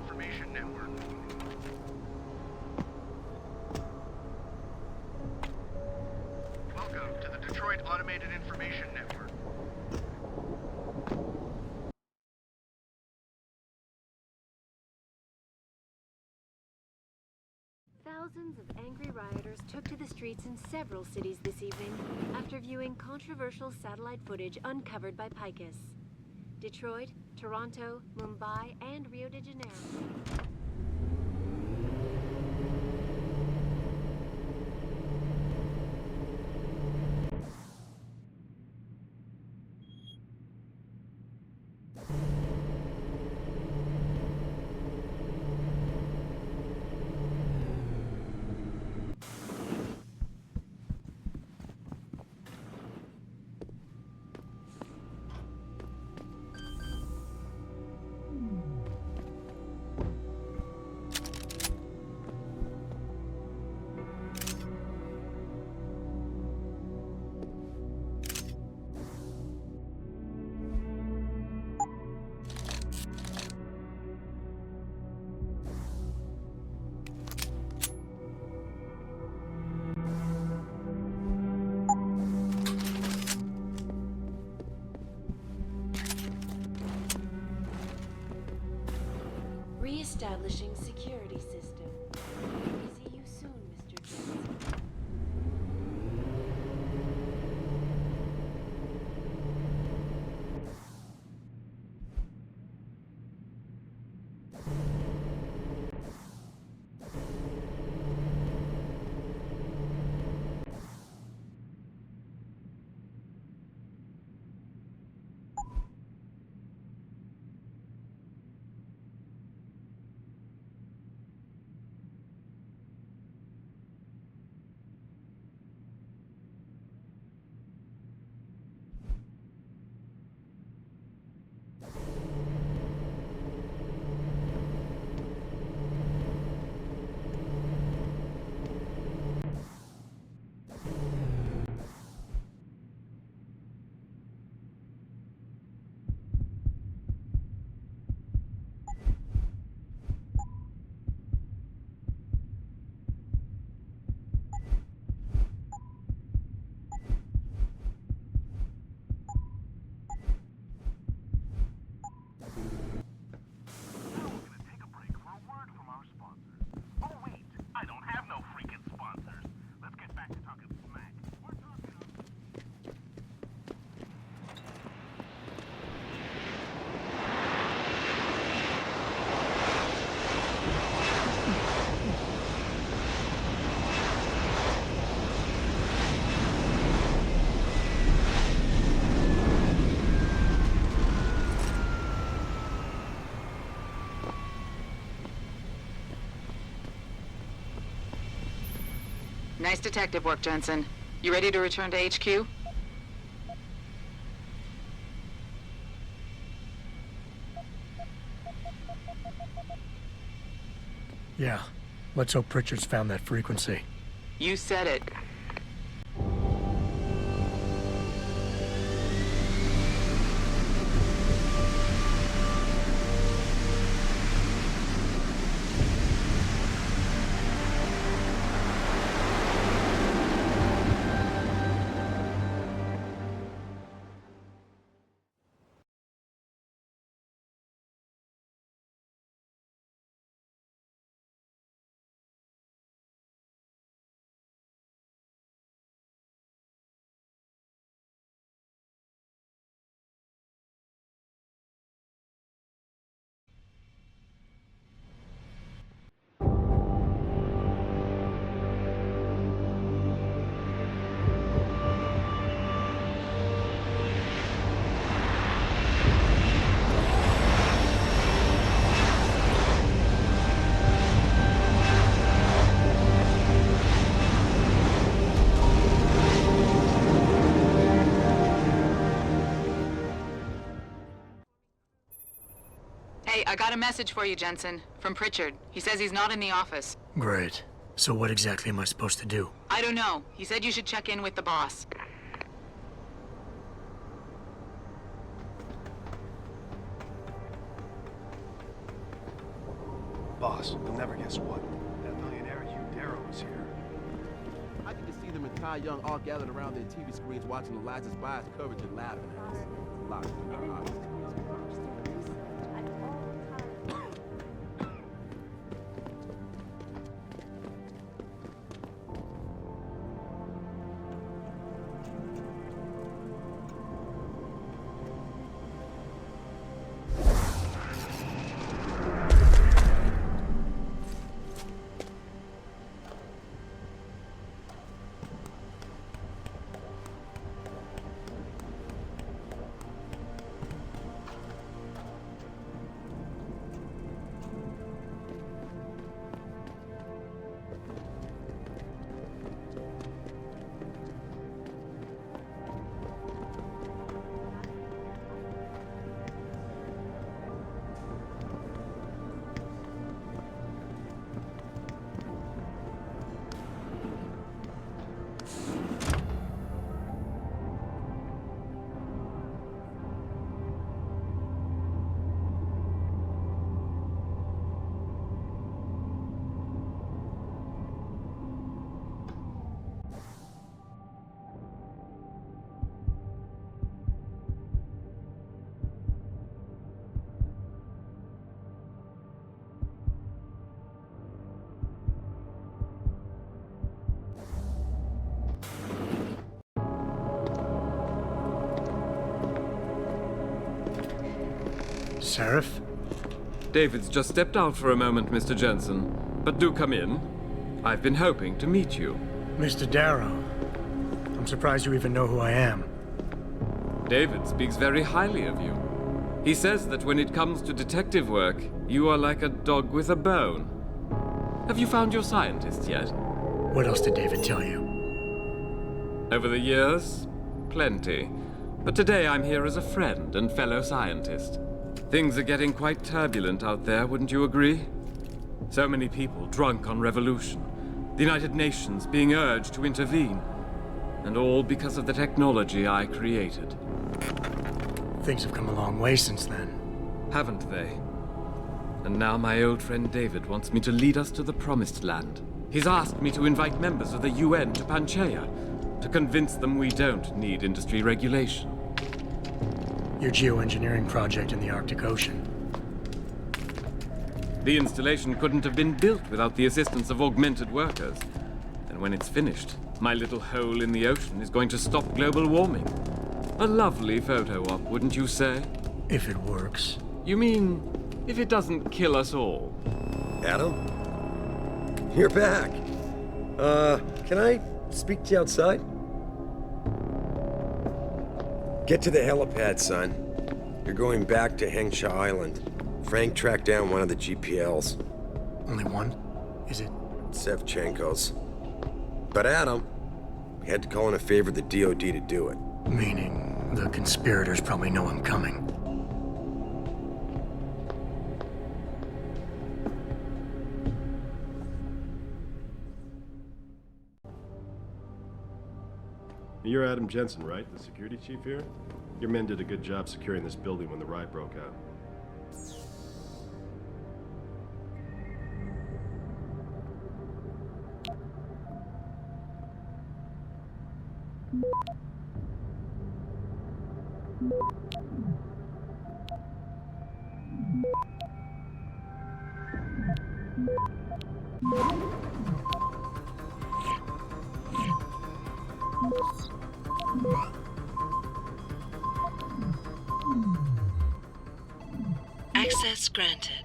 Information Network. Welcome to the Detroit Automated Information Network. Thousands of angry rioters took to the streets in several cities this evening after viewing controversial satellite footage uncovered by Picus. Detroit, Toronto, Mumbai, and Rio de Janeiro. Re-establishing security system. See you soon, Mr. Jensen. Nice detective work, Jensen. You ready to return to HQ? Yeah. Let's hope Pritchard's found that frequency. You said it. Hey, I got a message for you, Jensen. From Pritchard. He says he's not in the office. Great. So what exactly am I supposed to do? I don't know. He said you should check in with the boss. Boss, you'll never guess what. That millionaire Hugh Darrow is here. I can just see them and Ty Young all gathered around their TV screens watching Elijah's bias coverage and laughing at us. Locked in their eyes. Seraph? David's just stepped out for a moment, Mr. Jensen. But do come in. I've been hoping to meet you. Mr. Darrow. I'm surprised you even know who I am. David speaks very highly of you. He says that when it comes to detective work, you are like a dog with a bone. Have you found your scientist yet? What else did David tell you? Over the years, plenty. But today I'm here as a friend and fellow scientist. Things are getting quite turbulent out there, wouldn't you agree? So many people drunk on revolution. The United Nations being urged to intervene. And all because of the technology I created. Things have come a long way since then. Haven't they? And now my old friend David wants me to lead us to the Promised Land. He's asked me to invite members of the UN to Panchaea, to convince them we don't need industry regulation. Your geoengineering project in the Arctic Ocean. The installation couldn't have been built without the assistance of augmented workers. And when it's finished, my little hole in the ocean is going to stop global warming. A lovely photo op, wouldn't you say? If it works. You mean, if it doesn't kill us all? Adam? You're back. Can I speak to you outside? Get to the helipad, son. You're going back to Hэнше Island. Frank tracked down one of the GPLs. Only one? Is it? Sevchenko's. But Adam, we had to call in a favor of the DOD to do it. Meaning, the conspirators probably know I'm coming. You're Adam Jensen, right? The security chief here? Your men did a good job securing this building when the riot broke out. Access granted.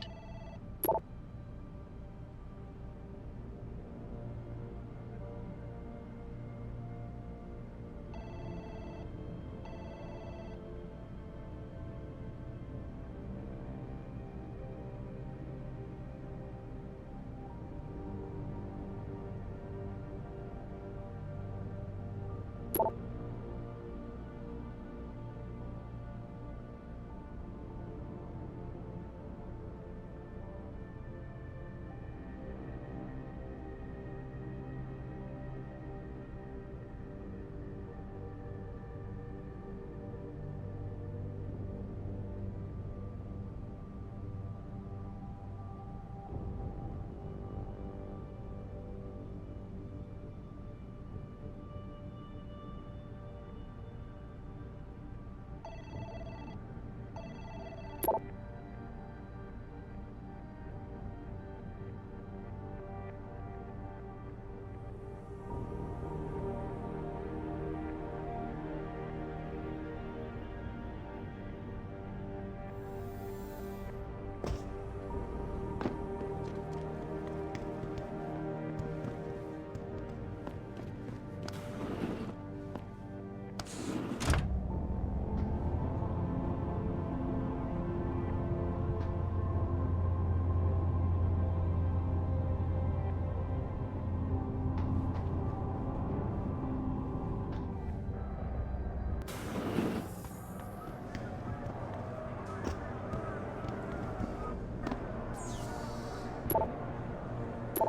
No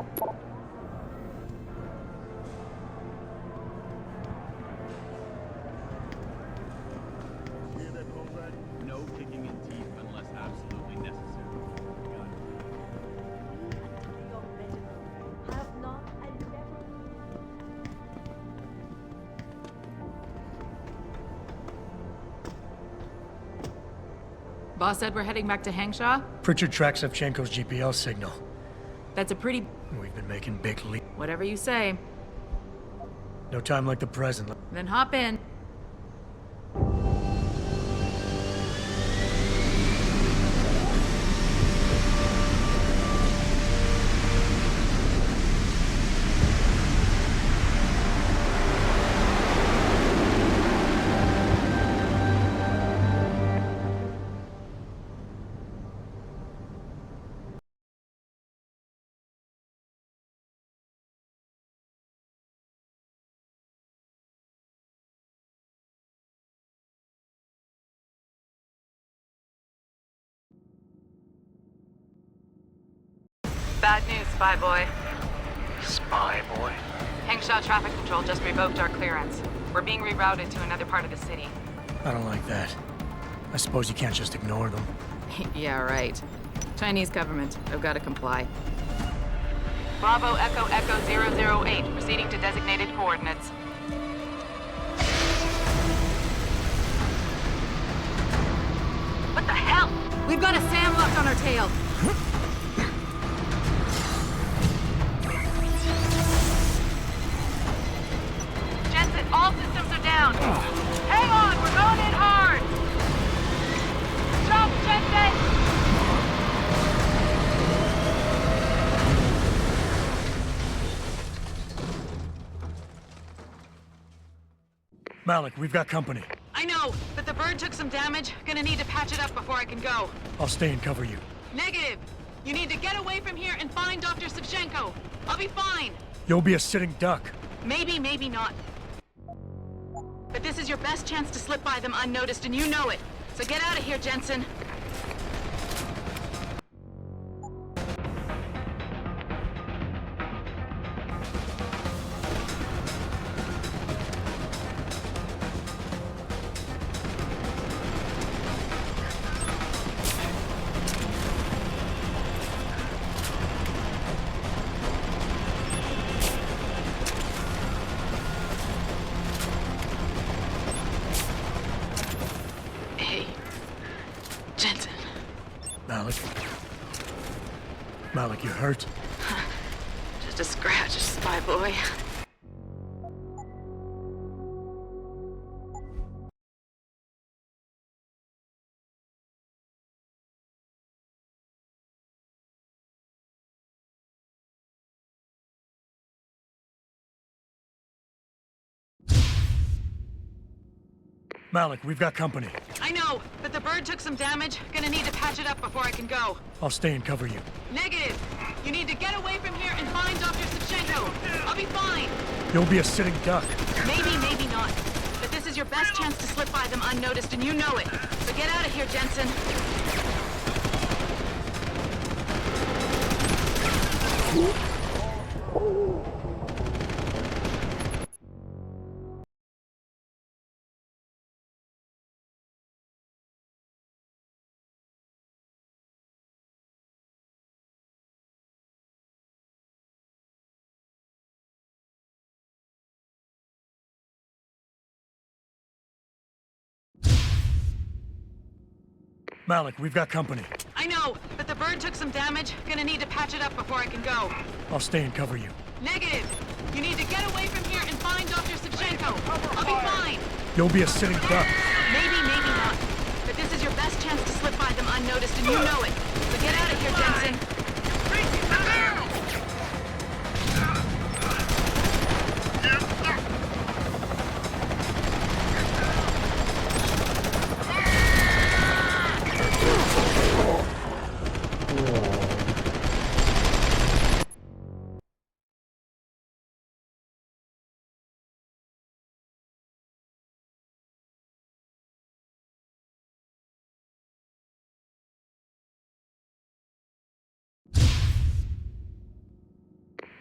kicking in teeth unless absolutely necessary. Have not and never. Boss said we're heading back to Hangzhou? Pritchard tracks Savchenko's GPL signal. That's a pretty... We've been making big leaps. Whatever you say. No time like the present. Then hop in. Bad news, Spy Boy. Spy boy. Hangzhou Traffic Control just revoked our clearance. We're being rerouted to another part of the city. I don't like that. I suppose you can't just ignore them. Yeah, right. Chinese government. I've got to comply. Bravo Echo Echo 008, proceeding to designated coordinates. What the hell? We've got a SAM locked on our tail. Jensen, all systems are down. Hang on, we're going in hard. Jump, Jensen! Malik, we've got company. I know, but the bird took some damage. Gonna need to patch it up before I can go. I'll stay and cover you. Negative. You need to get away from here and find Dr. Savchenko. I'll be fine. You'll be a sitting duck. Maybe, maybe not. But this is your best chance to slip by them unnoticed, and you know it. So get out of here, Jensen. Malik, you hurt? Just a scratch, Spy Boy. Malik, we've got company. I know, but the bird took some damage. Gonna need to patch it up before I can go. I'll stay and cover you. Negative. You need to get away from here and find Dr. Savchenko. I'll be fine. You'll be a sitting duck. Maybe, maybe not. But this is your best chance to slip by them unnoticed, and you know it. So get out of here, Jensen. Malik, we've got company. I know, but the bird took some damage. Gonna need to patch it up before I can go. I'll stay and cover you. Negative. You need to get away from here and find Dr. Savchenko. I'll be fine. You'll be a sitting duck. Maybe, maybe not. But this is your best chance to slip by them unnoticed, and you know it. So get out of here, Jensen.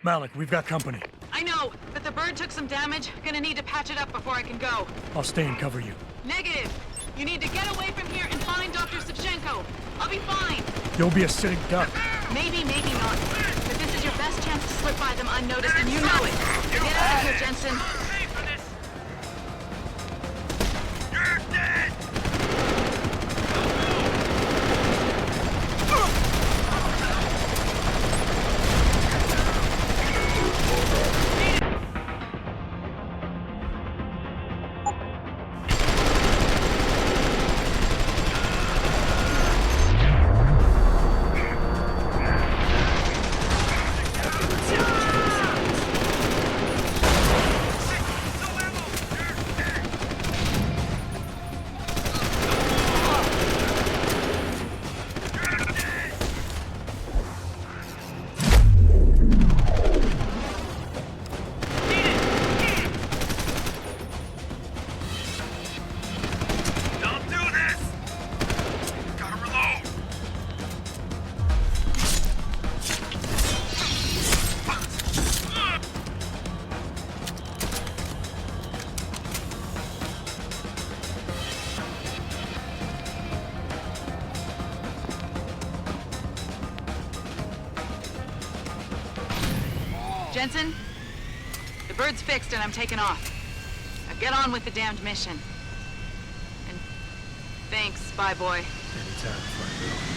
Malik, we've got company. I know, but the bird took some damage. Gonna need to patch it up before I can go. I'll stay and cover you. Negative. You need to get away from here and find Dr. Savchenko. I'll be fine. You'll be a sitting duck. Maybe, maybe not. But this is your best chance to slip by them unnoticed, and you know it. Get out of here, Jensen. You're dead! Jensen, the bird's fixed and I'm taking off. Now get on with the damned mission. And thanks, Spy Boy. Anytime, Front Row.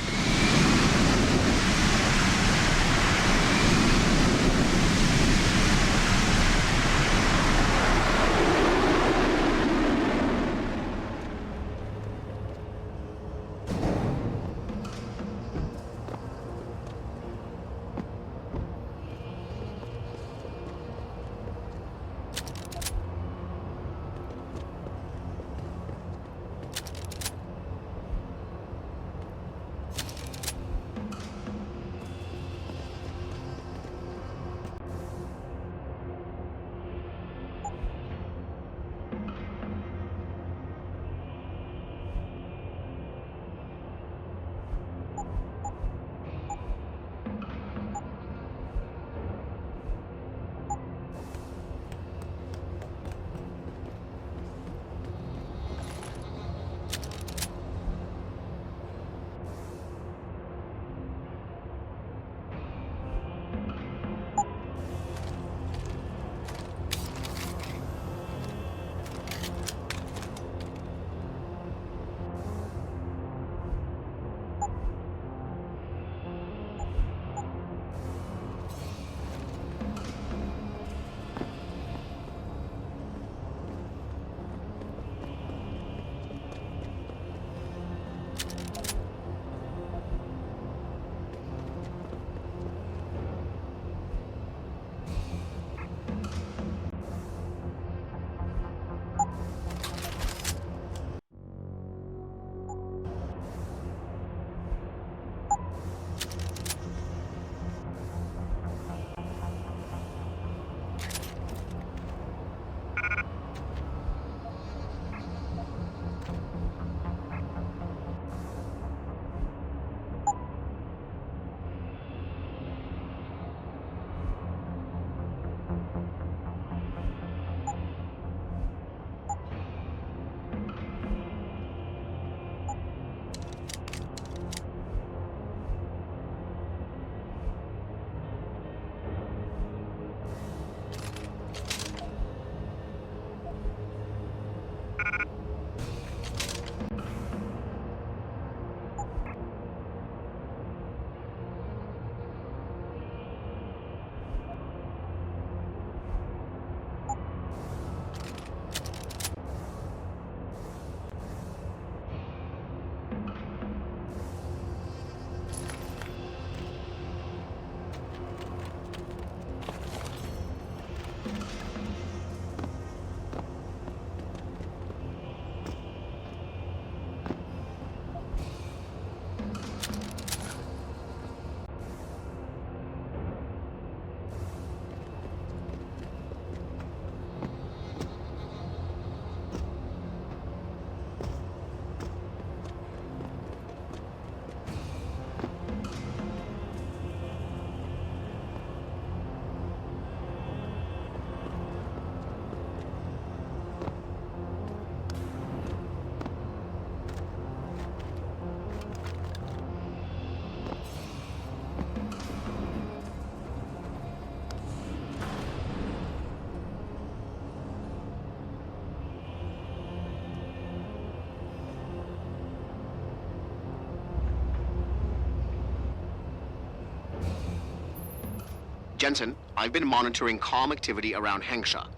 Jensen, I've been monitoring comm activity around Hengxia.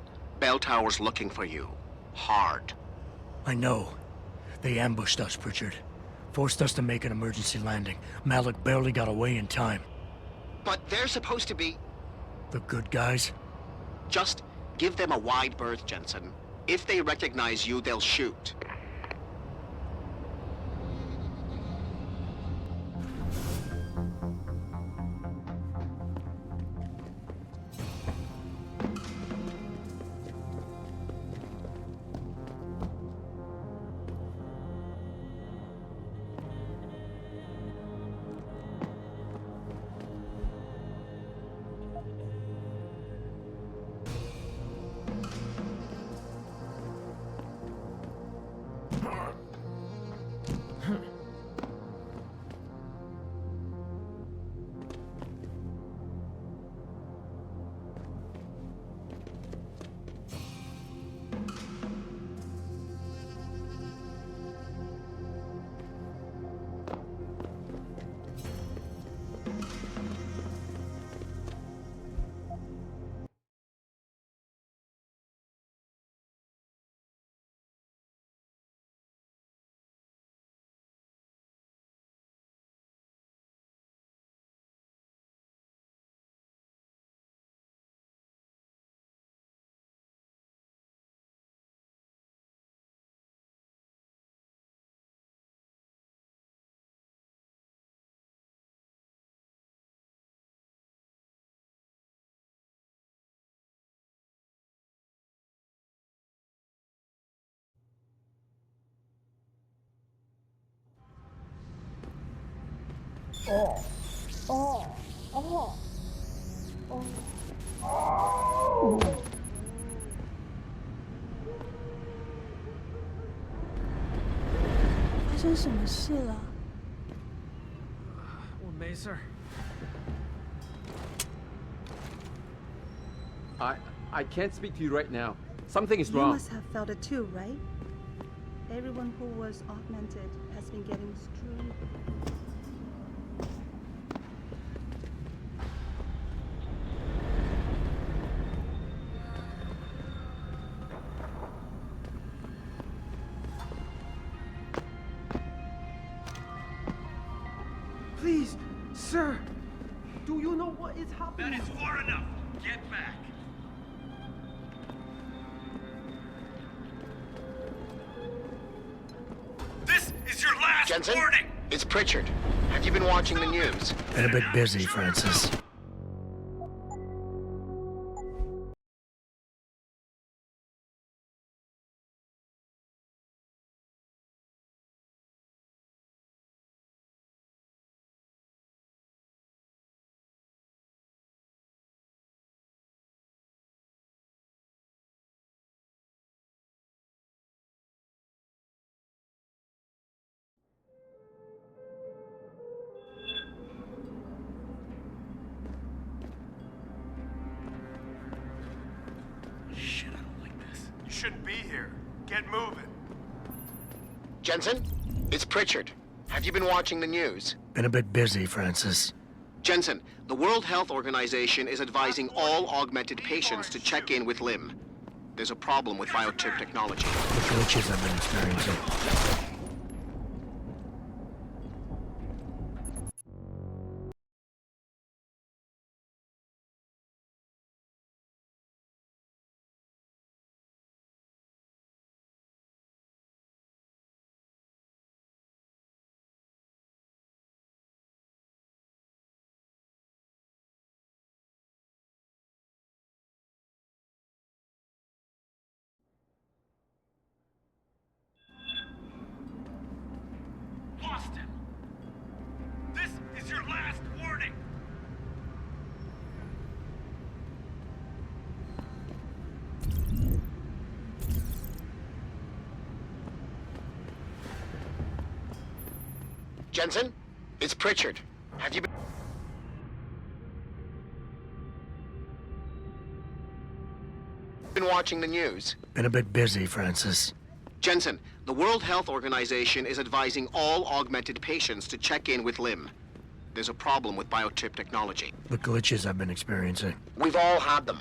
Bell Tower's looking for you. Hard. I know. They ambushed us, Pritchard. Forced us to make an emergency landing. Malik barely got away in time. But they're supposed to be... The good guys? Just give them a wide berth, Jensen. If they recognize you, they'll shoot.哦。 发生什么事了？我没事儿。 I can't speak to you right now. Something is You wrong. must have felt it too, right? Everyone who was augmented has been getting screwed. Please, sir, do you know what is happening? That is far enough. Get back. This is your last Jensen, warning. it's Pritchard. Have you been watching the news? Been a bit busy, Francis. Shit, I don't like this. You shouldn't be here. Get moving. Jensen, it's Pritchard. Have you been watching the news? Been a bit busy, Francis. Jensen, the World Health Organization is advising all augmented patients to check in with Lim. There's a problem with biochip technology. The glitches I've been experiencing. Lost him. This is your last warning. Jensen, it's Pritchard. Have you been watching the news? Been a bit busy, Francis. Jensen, the World Health Organization is advising all augmented patients to check in with Lim. there's a problem with biochip technology. The glitches I've been experiencing. We've all had them.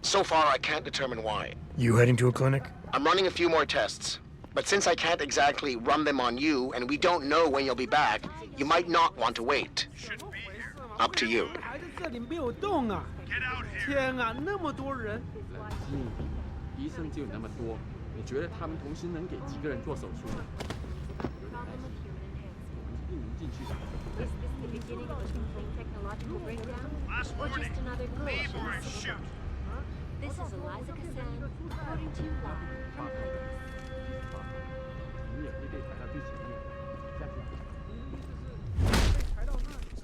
So far, I can't determine why. You heading to a clinic? I'm running a few more tests. But since I can't exactly run them on you, and we don't know when you'll be back, you might not want to wait. Up to you. 这里没有洞啊！天啊，那么多人！医生只有那么多，你觉得他们同时能给几个人做手术呢？一人进去。 Is this the beginning of a complete technological breakdown? Or just another glitch in the system? This is Eliza Kassan, reporting to you live from Congress. 你也会被抬到最前面，下去。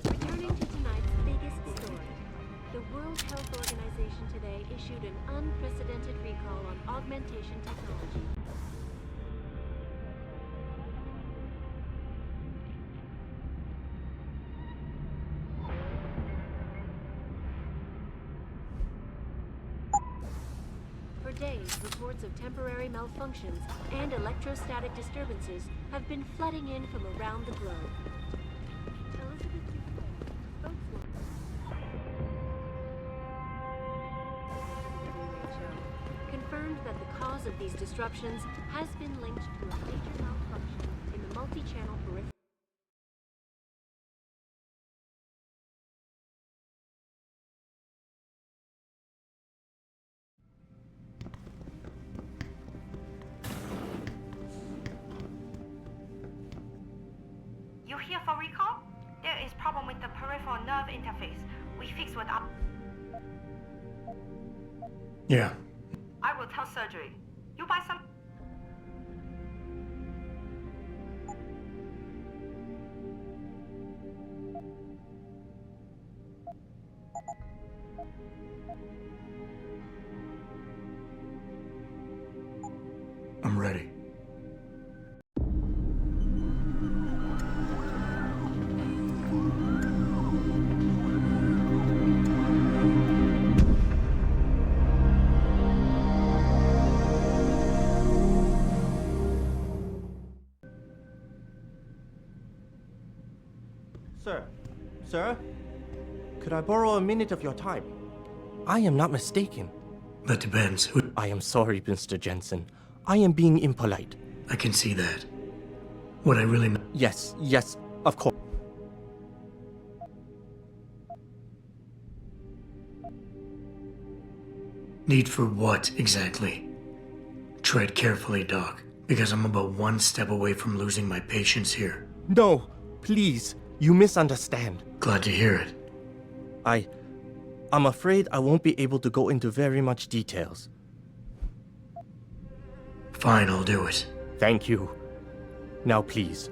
Returning to tonight's biggest story, the World Health Organization today issued an unprecedented recall on augmentation technology. For days, reports of temporary malfunctions and electrostatic disturbances have been flooding in from around the globe. Confirmed that the cause of these disruptions has been linked to a major malfunction in the multi-channel peripheral. You here for recall? There is problem with the peripheral nerve interface. We fix what up. Yeah. I will tell surgery. You buy some. I'm ready. Sir, could I borrow a minute of your time? I am not mistaken. That depends. I am sorry, Mr. Jensen. I am being impolite. I can see that. What I really meant. Yes, of course. Need for what, exactly? Tread carefully, Doc, because I'm about one step away from losing my patience here. No, please. You misunderstand. Glad to hear it. I'm afraid I won't be able to go into very much details. Fine, I'll do it. Thank you. Now please,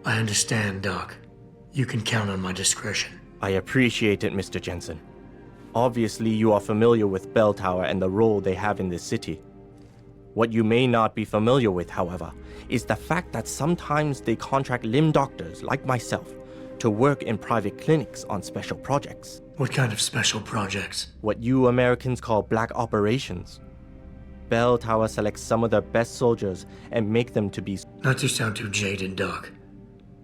I understand, Doc. You can count on my discretion. I appreciate it, Mr. Jensen. Obviously, you are familiar with Bell Tower and the role they have in this city. What you may not be familiar with, however, is the fact that sometimes they contract limb doctors like myself to work in private clinics on special projects. What kind of special projects? What you Americans call black operations. Bell Tower selects some of their best soldiers and make them to be... Not to sound too jaded, Doc,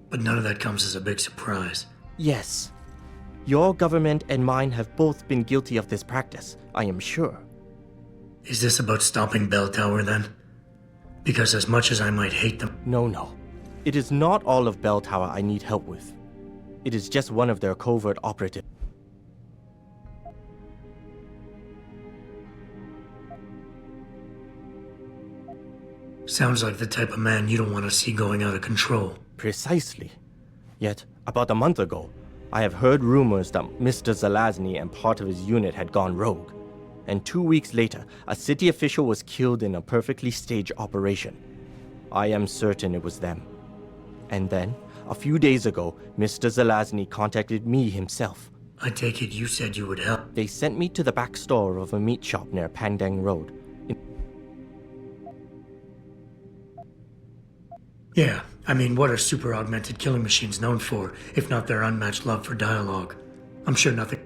but none of that comes as a big surprise. Yes. Your government and mine have both been guilty of this practice, I am sure. Is this about stopping Bell Tower, then? Because as much as I might hate them... No. It is not all of Bell Tower I need help with. It is just one of their covert operatives. Sounds like the type of man you don't want to see going out of control. Precisely. Yet, about a month ago, I have heard rumors that Mr. Zelazny and part of his unit had gone rogue. And 2 weeks later, a city official was killed in a perfectly staged operation. I am certain it was them. And then, a few days ago, Mr. Zelazny contacted me himself. I take it you said you would help. They sent me to the back store of a meat shop near Pandang Road. Yeah, I mean, what are super augmented killing machines known for, if not their unmatched love for dialogue? I'm sure nothing...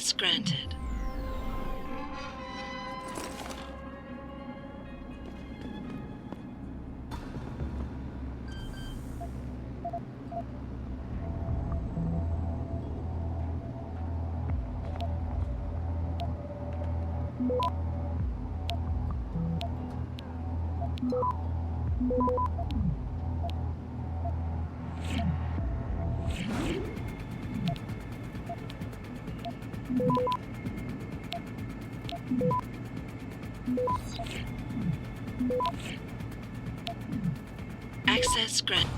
Access granted. Access granted.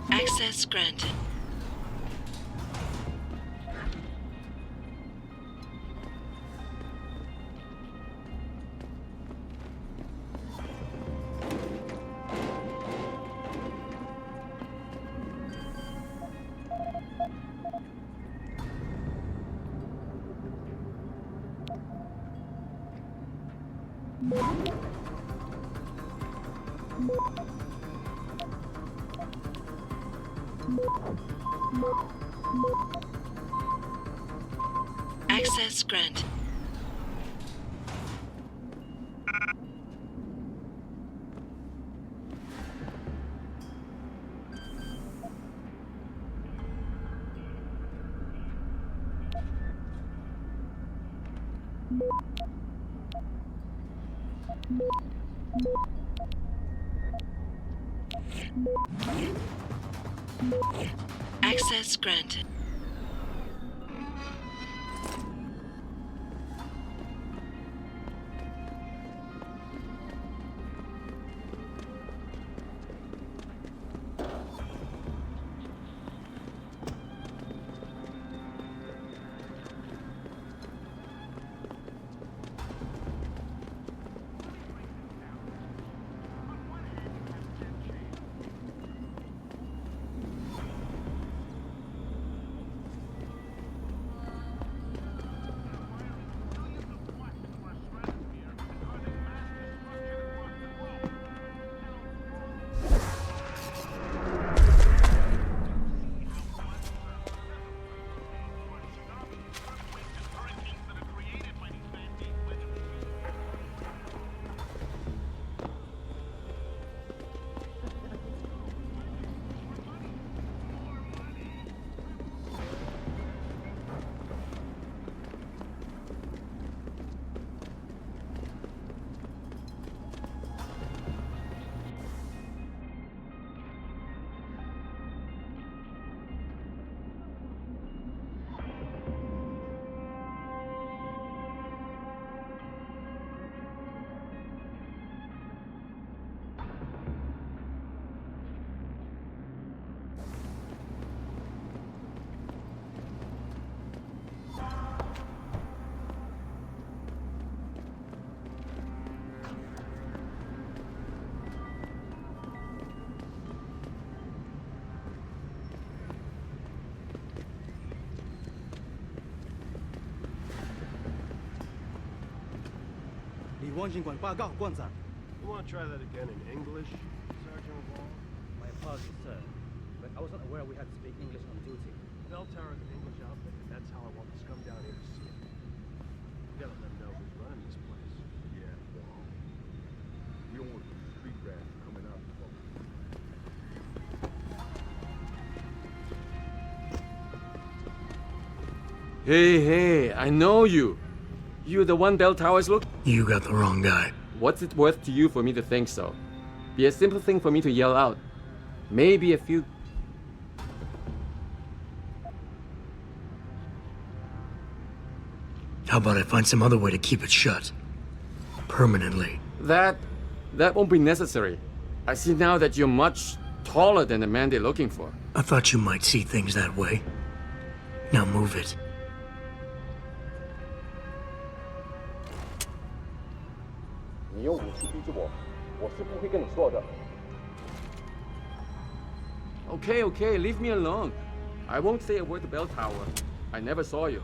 Access granted. Access granted. Access granted. You want to try that again in English, Sergeant Wall? My apologies, sir, but I wasn't aware we had to speak English on duty. Bell Tower is an English outfit, and that's how I want the scum down here to see it. You gotta let them know who's running this place. Yeah, well, we don't want street rats coming out of trouble. Hey, I know you. You're the one Bell Towers look. You got the wrong guy. What's it worth to you for me to think so? Be a simple thing for me to yell out. Maybe a few. How about I find some other way to keep it shut? Permanently. That won't be necessary. I see now that you're much taller than the man they're looking for. I thought you might see things that way. Now move it. Okay, leave me alone. I won't say a word to Bell Tower. I never saw you.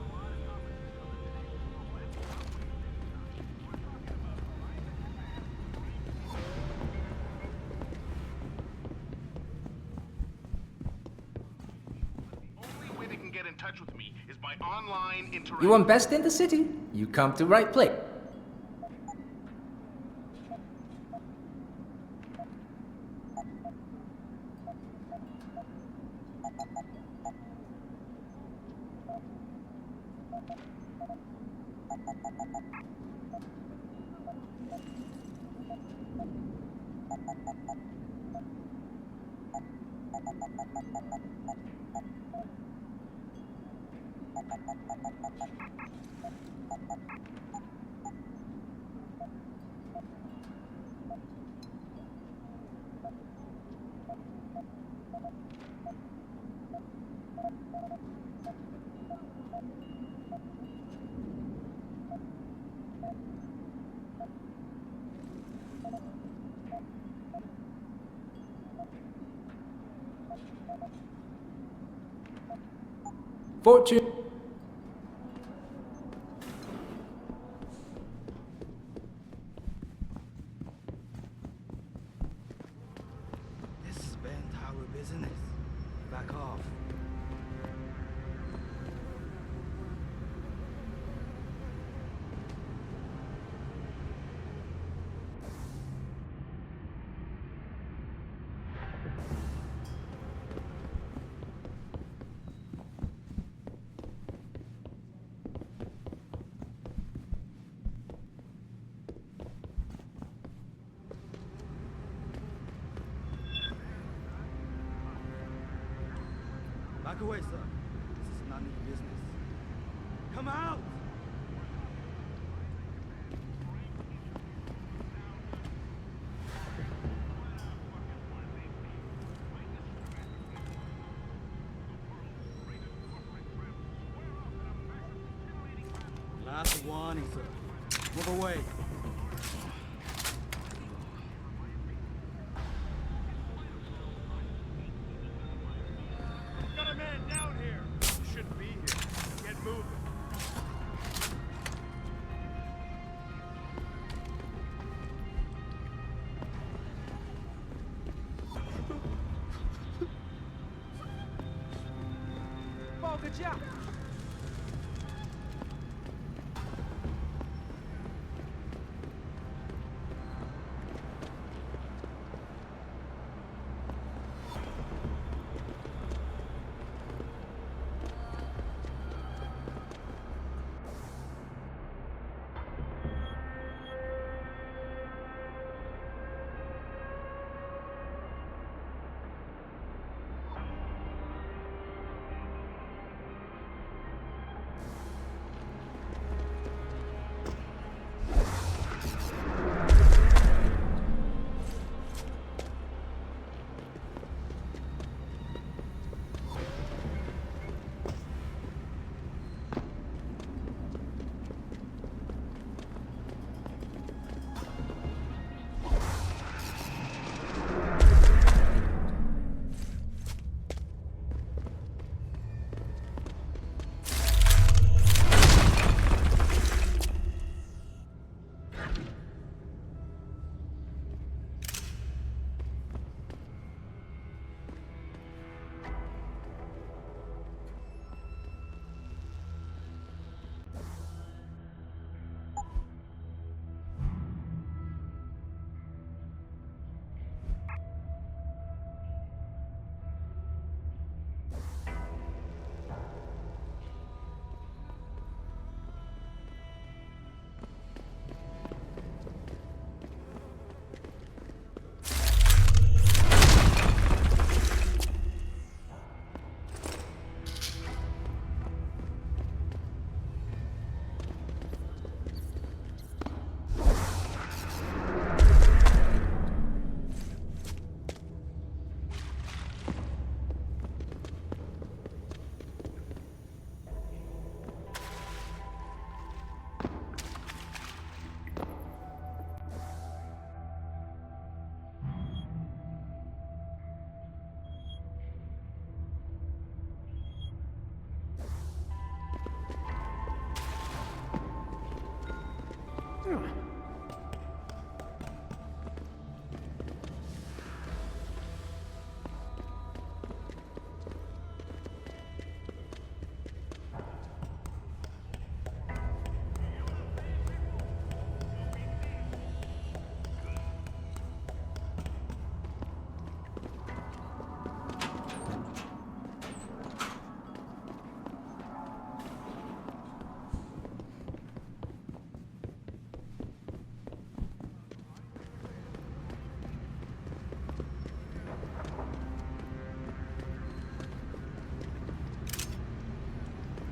Only way they can get in touch with me is by online interaction. You want best in the city? You come to right place. Fortune. This is Bell Tower business. Back off. Back away, sir. This is none of your business. Come out! Last warning, sir. Move away. Got a man down here. You shouldn't be here. Get moving.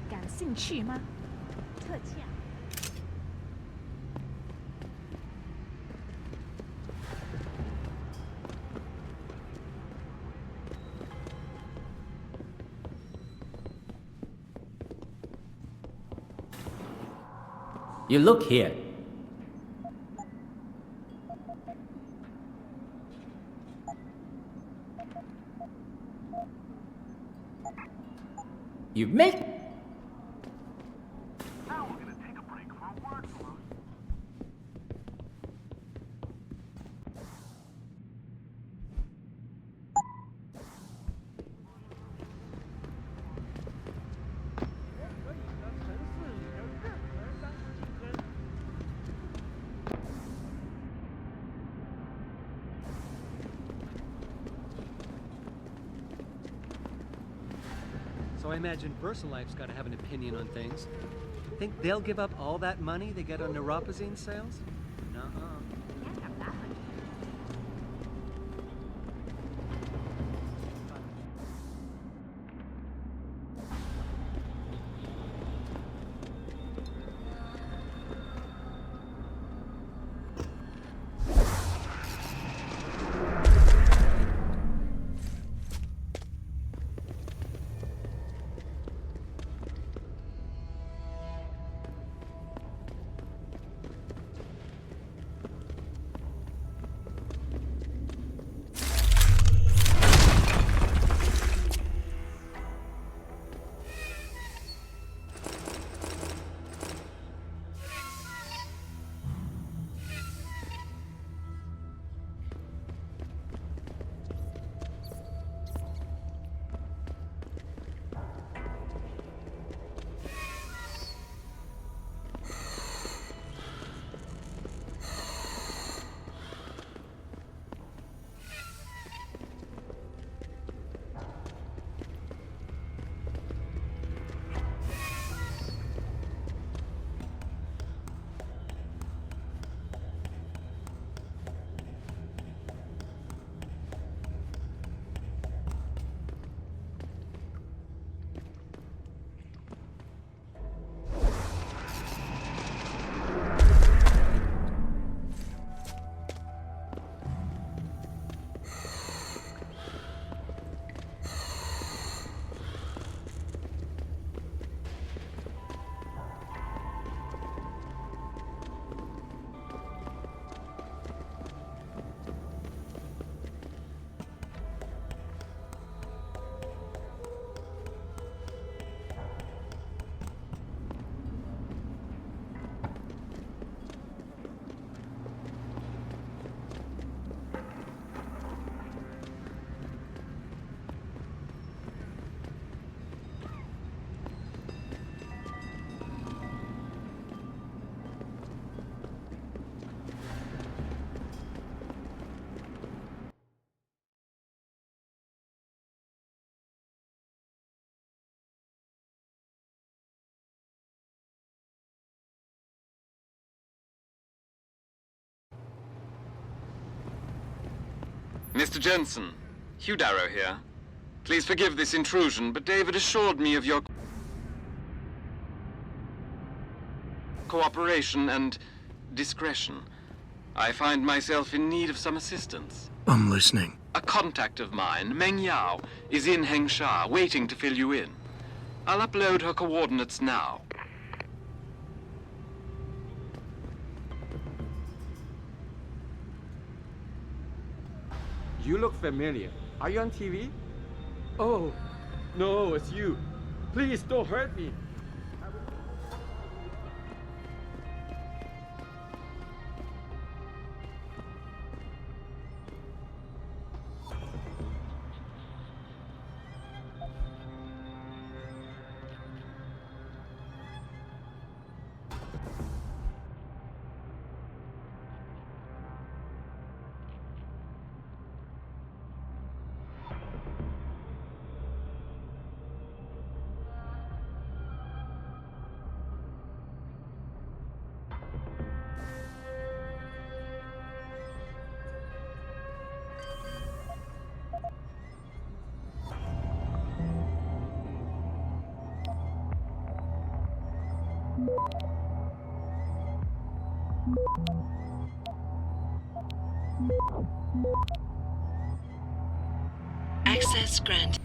感兴趣吗？特价。You look here. You make. So I imagine VersaLife's got to have an opinion on things. Think they'll give up all that money they get on neuropozyne sales? Nuh-uh. Mr. Jensen, Hugh Darrow here. Please forgive this intrusion, but David assured me of your cooperation and discretion. I find myself in need of some assistance. I'm listening. A contact of mine, Meng Yao, is in Hengxia, waiting to fill you in. I'll upload her coordinates now. You look familiar. Are you on TV? Oh, no, it's you. Please don't hurt me. Access granted.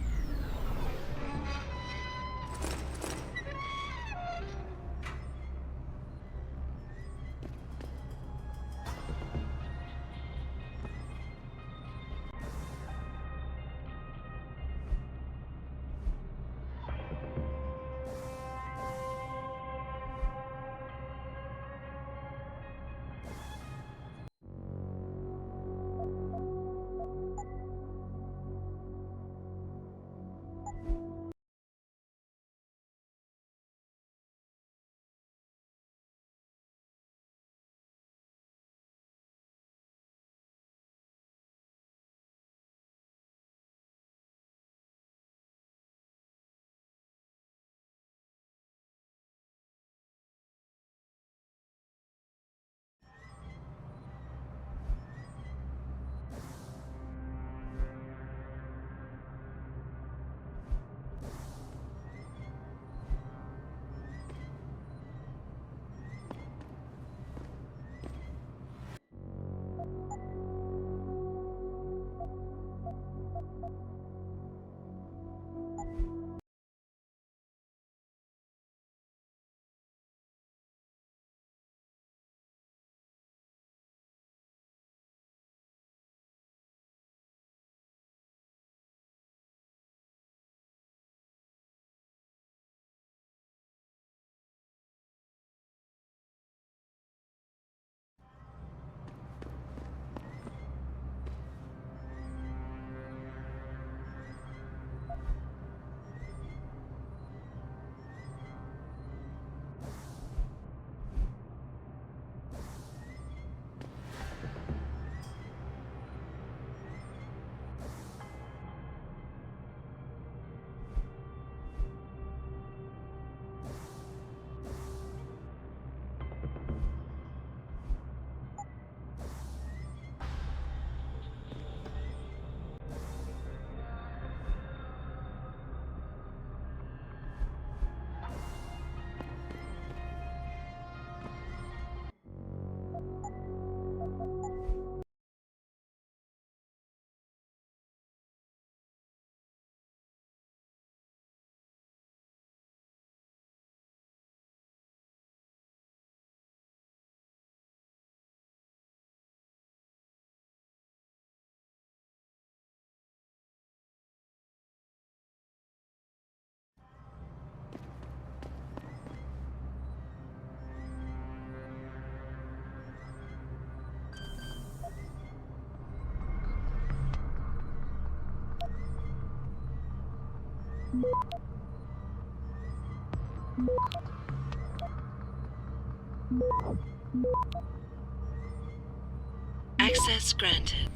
Access granted.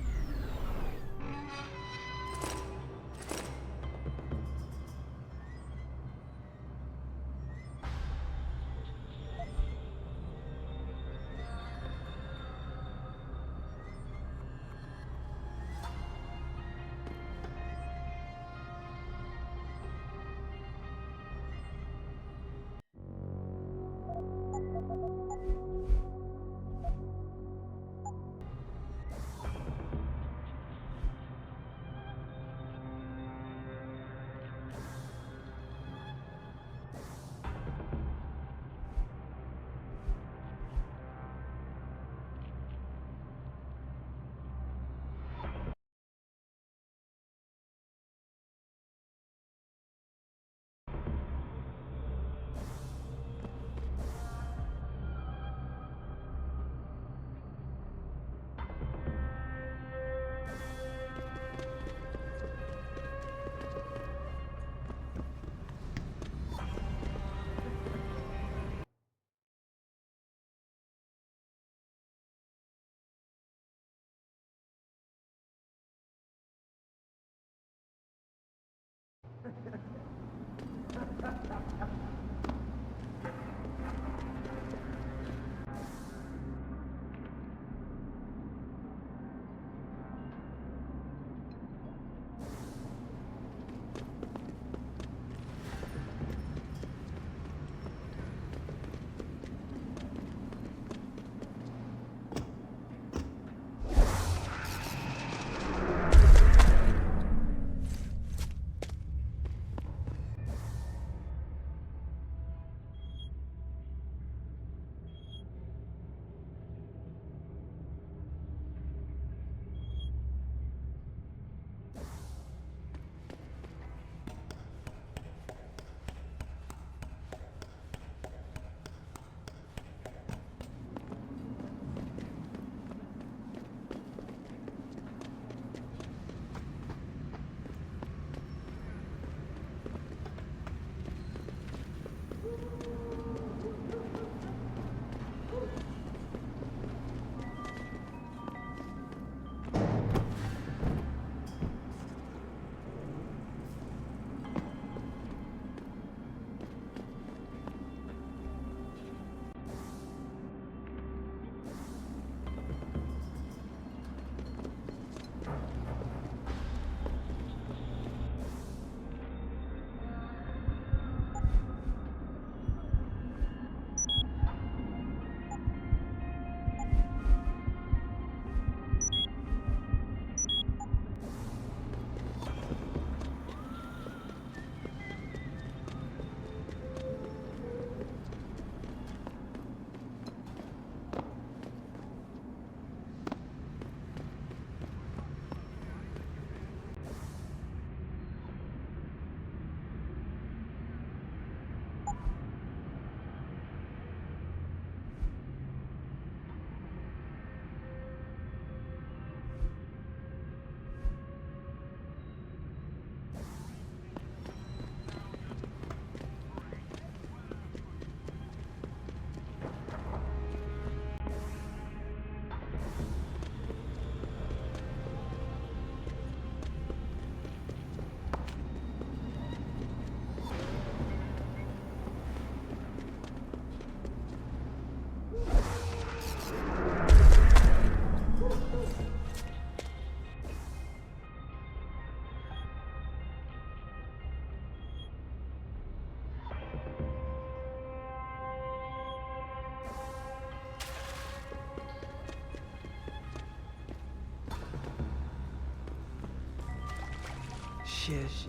谢谢。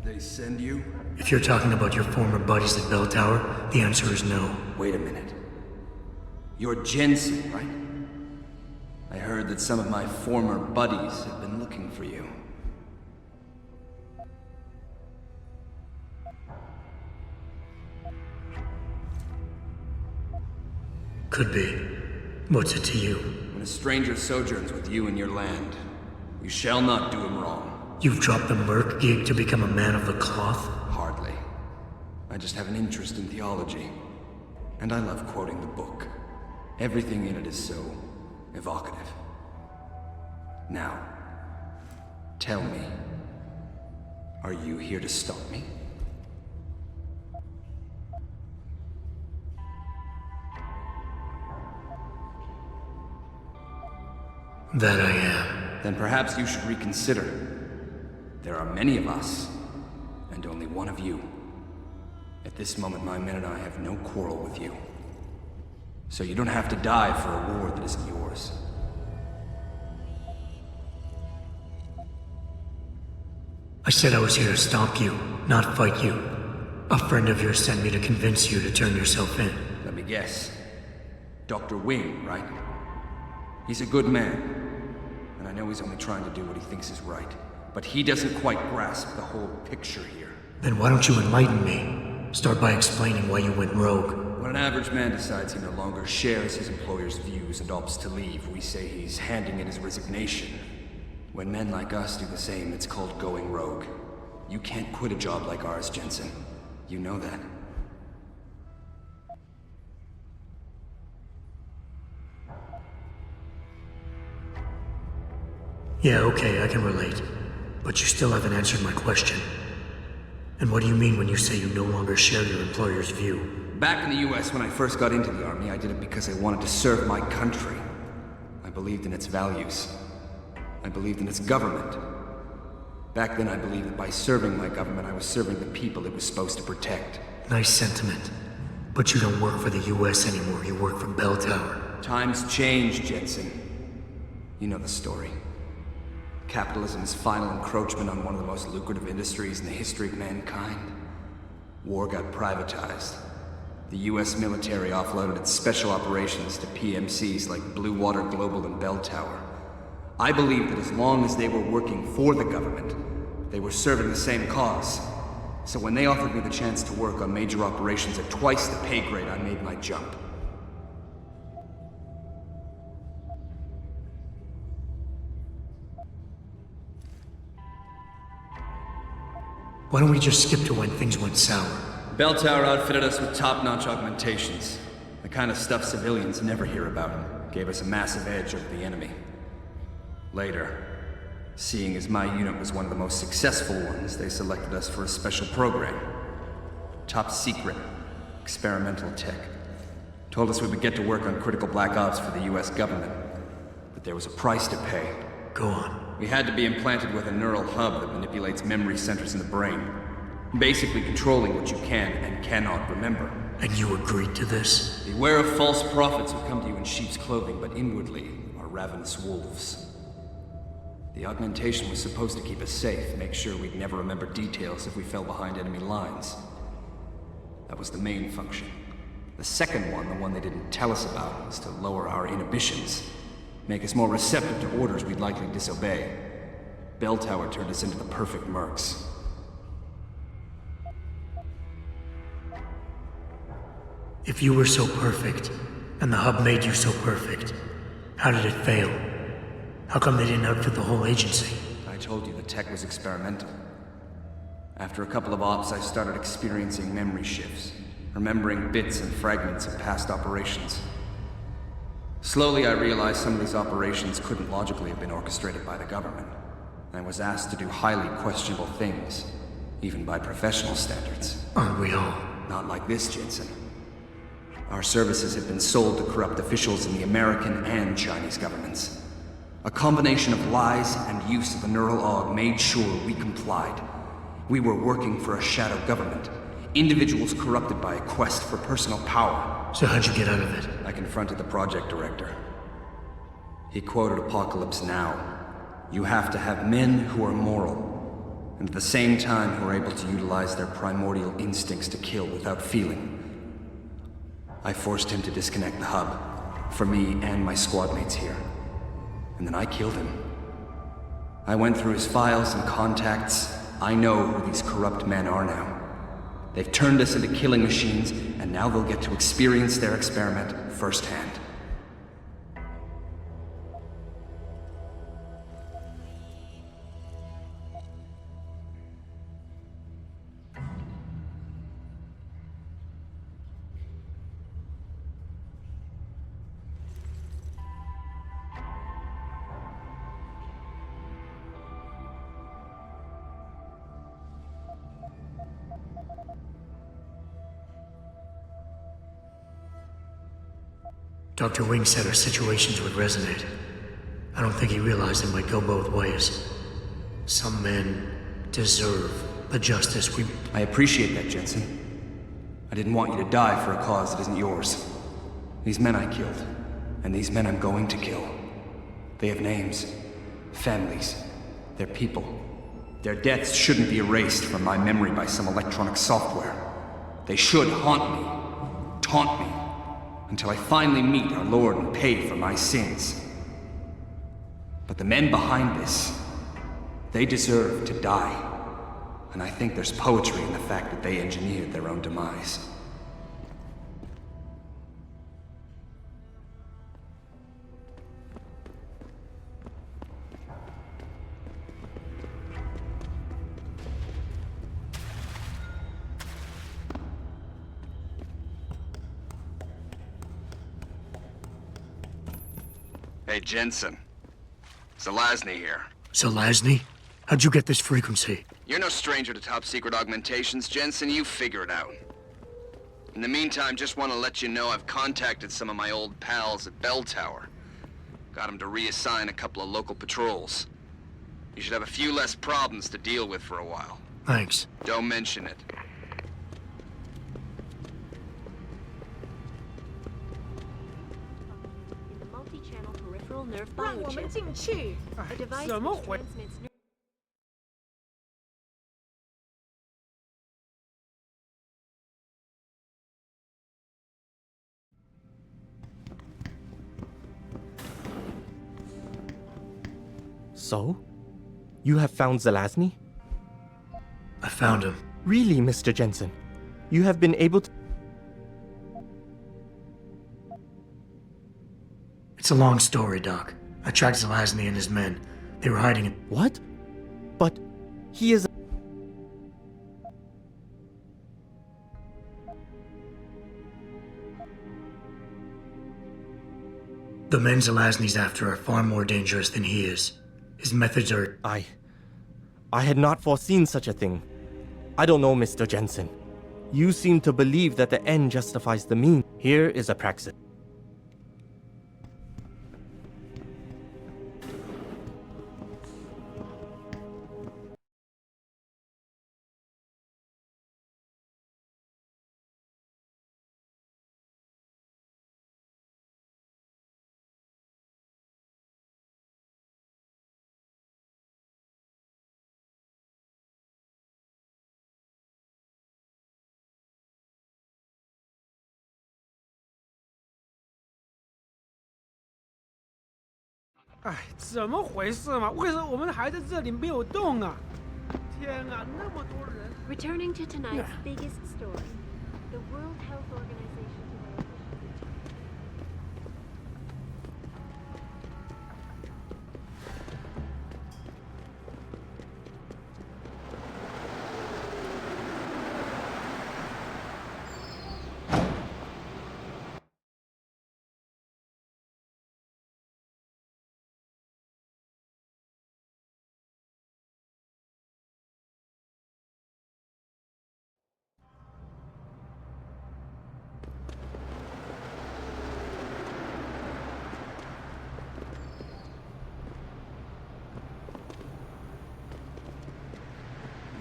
They send you? If you're talking about your former buddies at Bell Tower, the answer is no. Wait a minute. You're Jensen, right? I heard that some of my former buddies have been looking for you. Could be. What's it to you? When a stranger sojourns with you in your land, you shall not do him wrong. You've dropped the merc gig to become a man of the cloth? Hardly. I just have an interest in theology. And I love quoting the book. Everything in it is so evocative. Now, tell me, are you here to stop me? That I am. Then perhaps you should reconsider. There are many of us, and only one of you. At this moment, my men and I have no quarrel with you. So you don't have to die for a war that isn't yours. I said I was here to stop you, not fight you. A friend of yours sent me to convince you to turn yourself in. Let me guess. Dr. Wing, right? He's a good man, and I know he's only trying to do what he thinks is right. But he doesn't quite grasp the whole picture here. Then why don't you enlighten me? Start by explaining why you went rogue. When an average man decides he no longer shares his employer's views and opts to leave, we say he's handing in his resignation. When men like us do the same, it's called going rogue. You can't quit a job like ours, Jensen. You know that. Yeah, okay, I can relate. But you still haven't answered my question. And what do you mean when you say you no longer share your employer's view? Back in the US, when I first got into the Army, I did it because I wanted to serve my country. I believed in its values. I believed in its government. Back then, I believed that by serving my government, I was serving the people it was supposed to protect. Nice sentiment. But you don't work for the US anymore, you work for Bell Tower. Times change, Jensen. You know the story. Capitalism's final encroachment on one of the most lucrative industries in the history of mankind. War got privatized. The US military offloaded its special operations to PMCs like Blue Water Global and Bell Tower. I believed that as long as they were working for the government, they were serving the same cause. So when they offered me the chance to work on major operations at twice the pay grade, I made my jump. Why don't we just skip to when things went sour? Bell Tower outfitted us with top-notch augmentations. The kind of stuff civilians never hear about. Gave us a massive edge over the enemy. Later, seeing as my unit was one of the most successful ones, they selected us for a special program. Top secret, experimental tech. Told us we would get to work on critical black ops for the US government. But there was a price to pay. Go on. We had to be implanted with a neural hub that manipulates memory centers in the brain. Basically controlling what you can and cannot remember. And you agreed to this? Beware of false prophets who come to you in sheep's clothing, but inwardly are ravenous wolves. The augmentation was supposed to keep us safe, make sure we'd never remember details if we fell behind enemy lines. That was the main function. The second one, the one they didn't tell us about, was to lower our inhibitions. Make us more receptive to orders we'd likely disobey. Bell Tower turned us into the perfect mercs. If you were so perfect, and the hub made you so perfect, how did it fail? How come they didn't outfit the whole agency? I told you the tech was experimental. After a couple of ops, I started experiencing memory shifts. remembering bits and fragments of past operations. Slowly, I realized some of these operations couldn't logically have been orchestrated by the government. I was asked to do highly questionable things, even by professional standards. Aren't we all? Not like this, Jensen. Our services have been sold to corrupt officials in the American and Chinese governments. A combination of lies and use of the neural aug made sure we complied. We were working for a shadow government. Individuals corrupted by a quest for personal power. So how'd you get out of it? I confronted the project director. He quoted Apocalypse Now. You have to have men who are moral, and at the same time who are able to utilize their primordial instincts to kill without feeling. I forced him to disconnect the hub, for me and my squad mates here. And then I killed him. I went through his files and contacts. I know who these corrupt men are now. They've turned us into killing machines, and now they'll get to experience their experiment firsthand. Dr. Wing said our situations would resonate. I don't think he realized it might go both ways. Some men deserve the justice we... I appreciate that, Jensen. I didn't want you to die for a cause that isn't yours. These men I killed, and these men I'm going to kill. They have names, families, they're people. Their deaths shouldn't be erased from my memory by some electronic software. They should haunt me, taunt me, until I finally meet our Lord and pay for my sins. But the men behind this, they deserve to die. And I think there's poetry in the fact that they engineered their own demise. Hey, Jensen. Zelazny here. Zelazny? How'd you get this frequency? You're no stranger to top-secret augmentations, Jensen. You figure it out. In the meantime, just want to let you know I've contacted some of my old pals at Bell Tower. Got them to reassign a couple of local patrols. You should have a few less problems to deal with for a while. Thanks. Don't mention it. Nerve biochip. A device which transmits nerve. So? You have found Zelazny? I found him. Really, Mr. Jensen? You have been able to... It's a long story, Doc. I tracked Zelazny and his men. They were hiding in... What? But he is... The men Zelazny's after are far more dangerous than he is. His methods are... I had not foreseen such a thing. I don't know, Mr. Jensen. You seem to believe that the end justifies the means. Here is a praxis.哎，怎么回事嘛？为什么我们还在这里没有动啊？天啊，那么多人！ Returning to tonight's biggest story, the World Health Organization.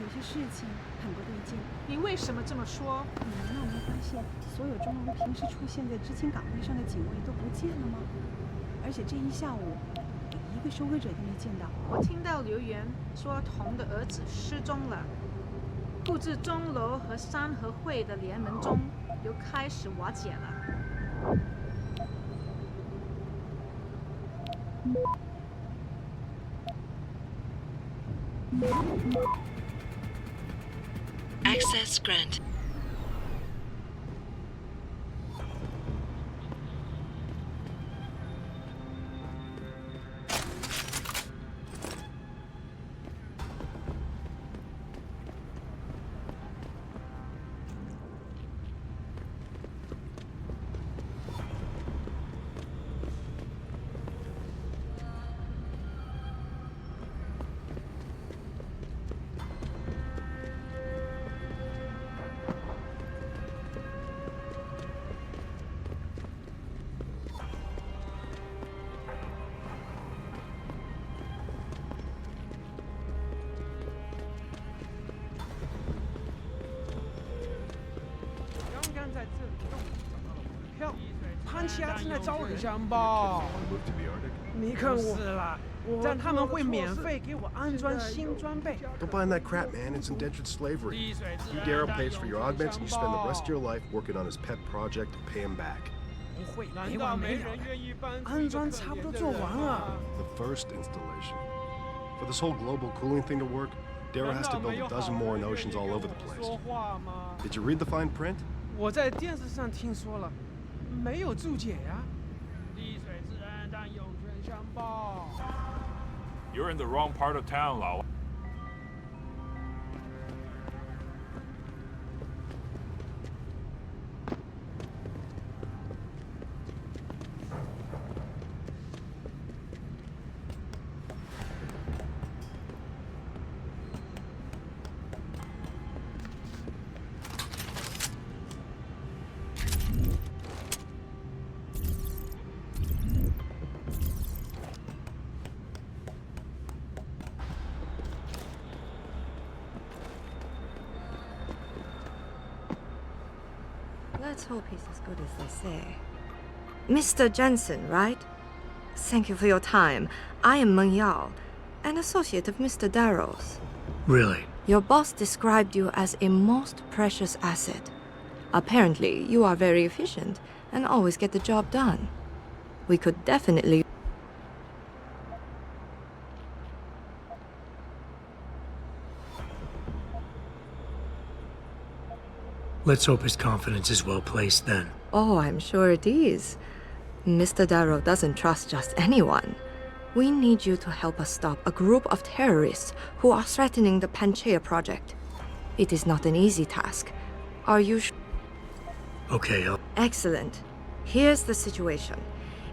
些事情很不对劲。你为什么这么说？你难道没发现所有中楼平时出现在执勤岗位上的警卫都不见了吗？而且这一下午，一个收割者都没见到。我听到留言说童的儿子失踪了，布置钟楼和三合会的联盟中又开始瓦解了。Access granted.下次来找人相吧。你看我，是啦，让他们会免费给我安装新装备。 Don't buy that crap, man. It's indentured slavery. You Darryl pays for your augments, and you spend the rest of your life working on his pet project to pay him back. 不会，没完没了的。安装差不多做完了。 The first installation. For this whole global cooling thing to work, Darryl has to build a dozen more in oceans all over the place. Did you read the fine print? 我在电视上听说了，没有注解呀。滴水之恩，当涌泉相报。 You're in the wrong part of town, 老。 Let's hope he's as good as they say. Mr. Jensen, right? Thank you for your time. I am Meng Yao, an associate of Mr. Darrow's. Really? Your boss described you as a most precious asset. Apparently, you are very efficient and always get the job done. We could definitely... Let's hope his confidence is well placed then. Oh, I'm sure it is. Mr. Darrow doesn't trust just anyone. We need you to help us stop a group of terrorists who are threatening the Panchaea project. It is not an easy task. Are you sure? Okay, Excellent. Here's the situation.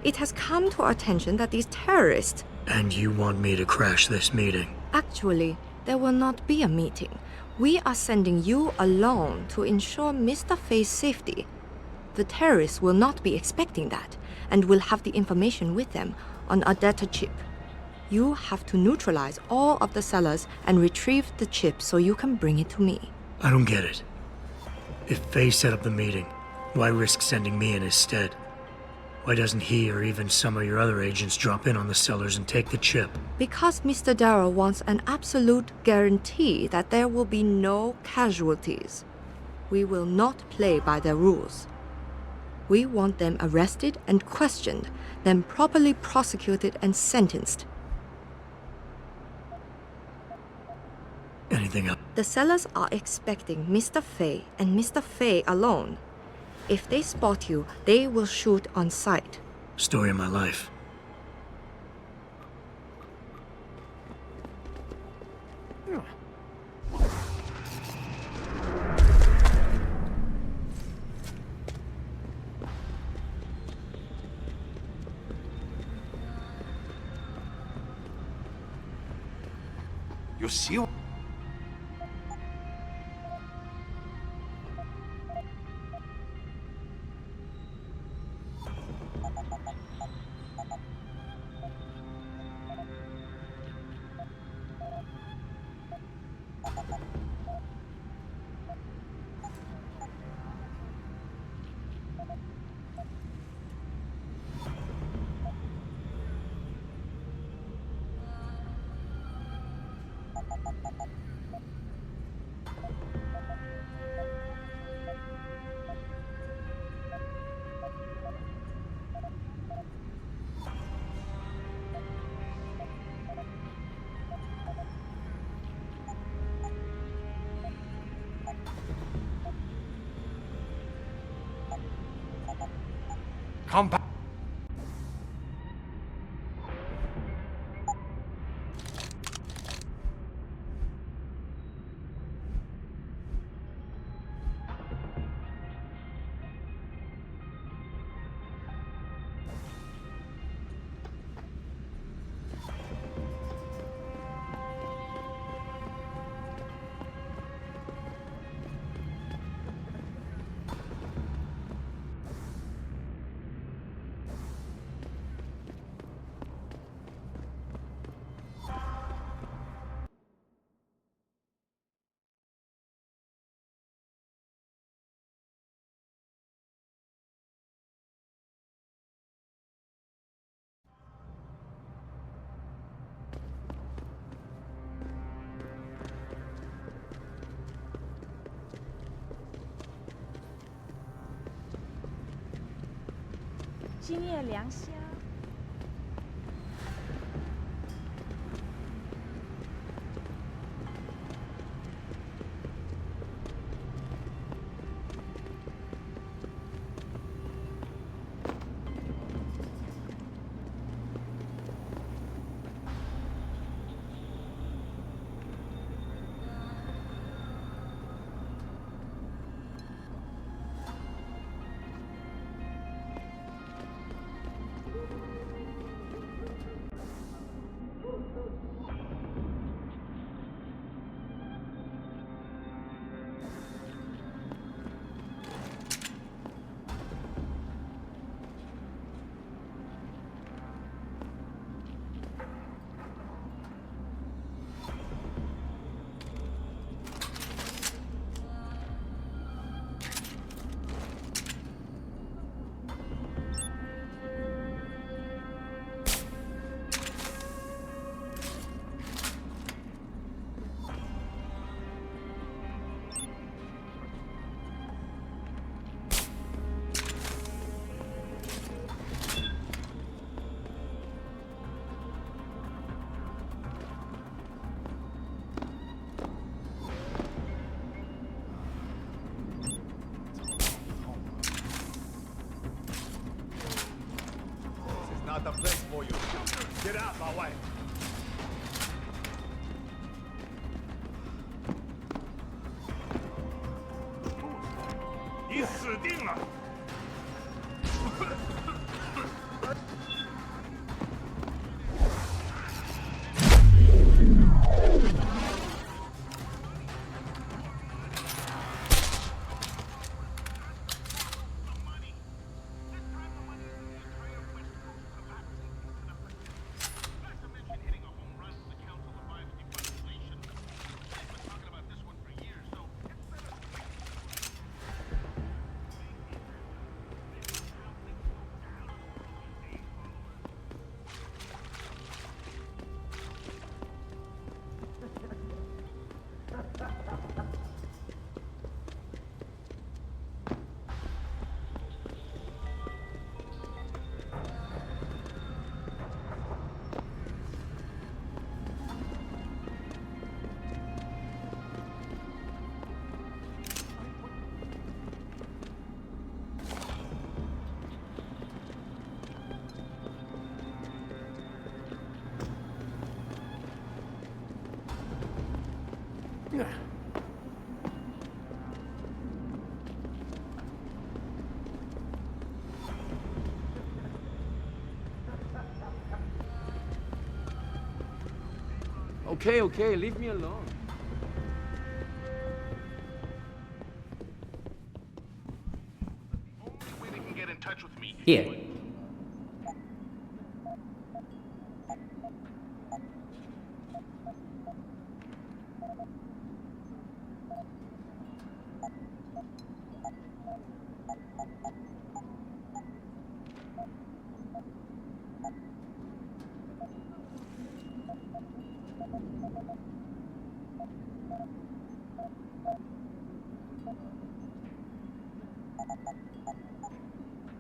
It has come to our attention that these terrorists... And you want me to crash this meeting? Actually, there will not be a meeting. We are sending you alone to ensure Mr. Fei's safety. The terrorists will not be expecting that, and will have the information with them on a data chip. You have to neutralize all of the sellers and retrieve the chip so you can bring it to me. I don't get it. If Fei set up the meeting, why risk sending me in his stead? Why doesn't he or even some of your other agents drop in on the sellers and take the chip? Because Mr. Darrow wants an absolute guarantee that there will be no casualties. We will not play by their rules. We want them arrested and questioned, then properly prosecuted and sentenced. Anything else? The sellers are expecting Mr. Fei and Mr. Fei alone. If they spot you, they will shoot on sight. Story of my life. You see? Come back.今夜良宵。Not the place for you. Get out, 老外。你死定了！ Okay, okay, leave me alone. Way they can get in touch with me. Here.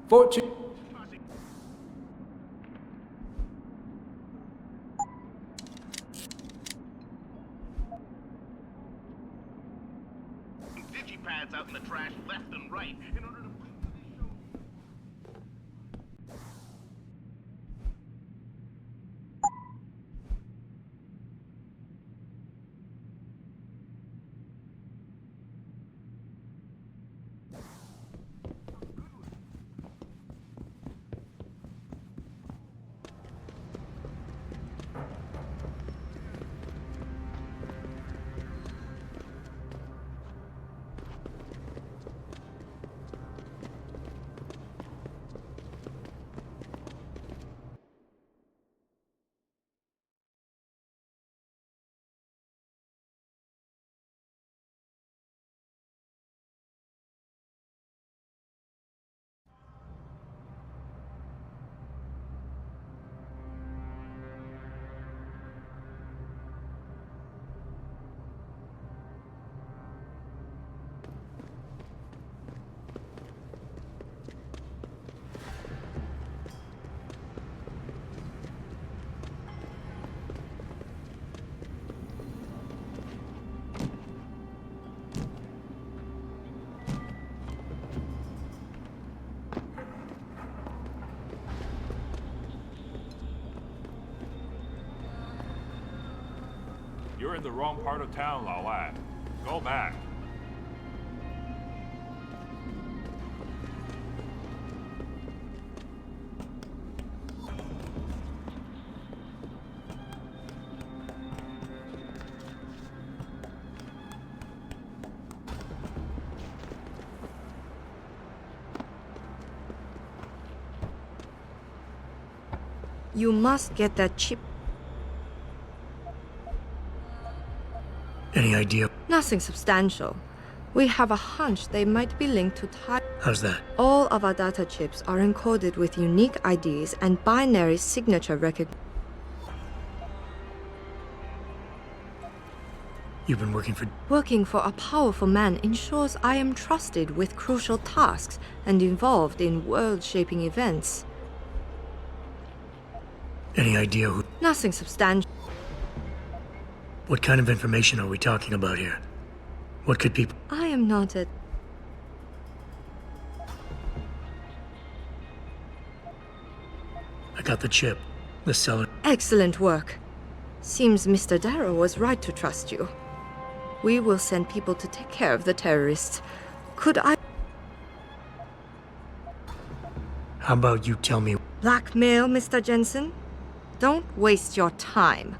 Fortune. Digipads out in the trash left and right in order to bring you this show. You're in the wrong part of town, Lao Lai. Go back. You must get that chip. Any idea? Nothing substantial. We have a hunch they might be linked to How's that? All of our data chips are encoded with unique IDs and binary signature recognition. You've been working for... Working for a powerful man ensures I am trusted with crucial tasks and involved in world-shaping events. Any idea who... Nothing substantial. What kind of information are we talking about here? What could people... I am not a... I got the chip. The seller... Excellent work. Seems Mr. Darrow was right to trust you. We will send people to take care of the terrorists. Could I... How about you tell me... Blackmail, Mr. Jensen? Don't waste your time.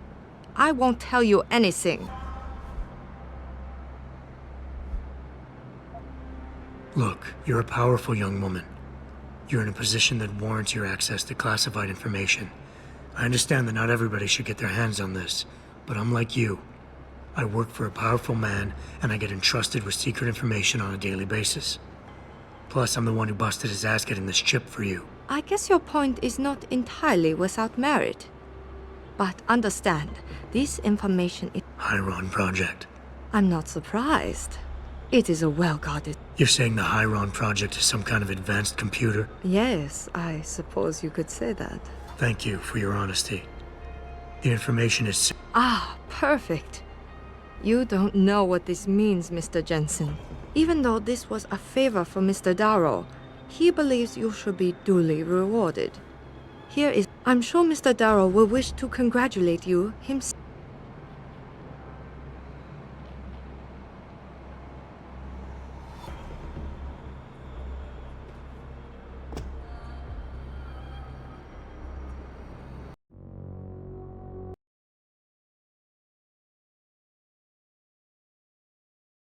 I won't tell you anything. Look, you're a powerful young woman. You're in a position that warrants your access to classified information. I understand that not everybody should get their hands on this, but I'm like you. I work for a powerful man, and I get entrusted with secret information on a daily basis. Plus, I'm the one who busted his ass getting this chip for you. I guess your point is not entirely without merit. But understand, this information is... Hyron Project. I'm not surprised. It is a well-guarded... You're saying the Hyron Project is some kind of advanced computer? Yes, I suppose you could say that. Thank you for your honesty. The information is... Ah, perfect. You don't know what this means, Mr. Jensen. Even though this was a favor for Mr. Darrow, he believes you should be duly rewarded. Here is... I'm sure Mr. Darrow will wish to congratulate you himself.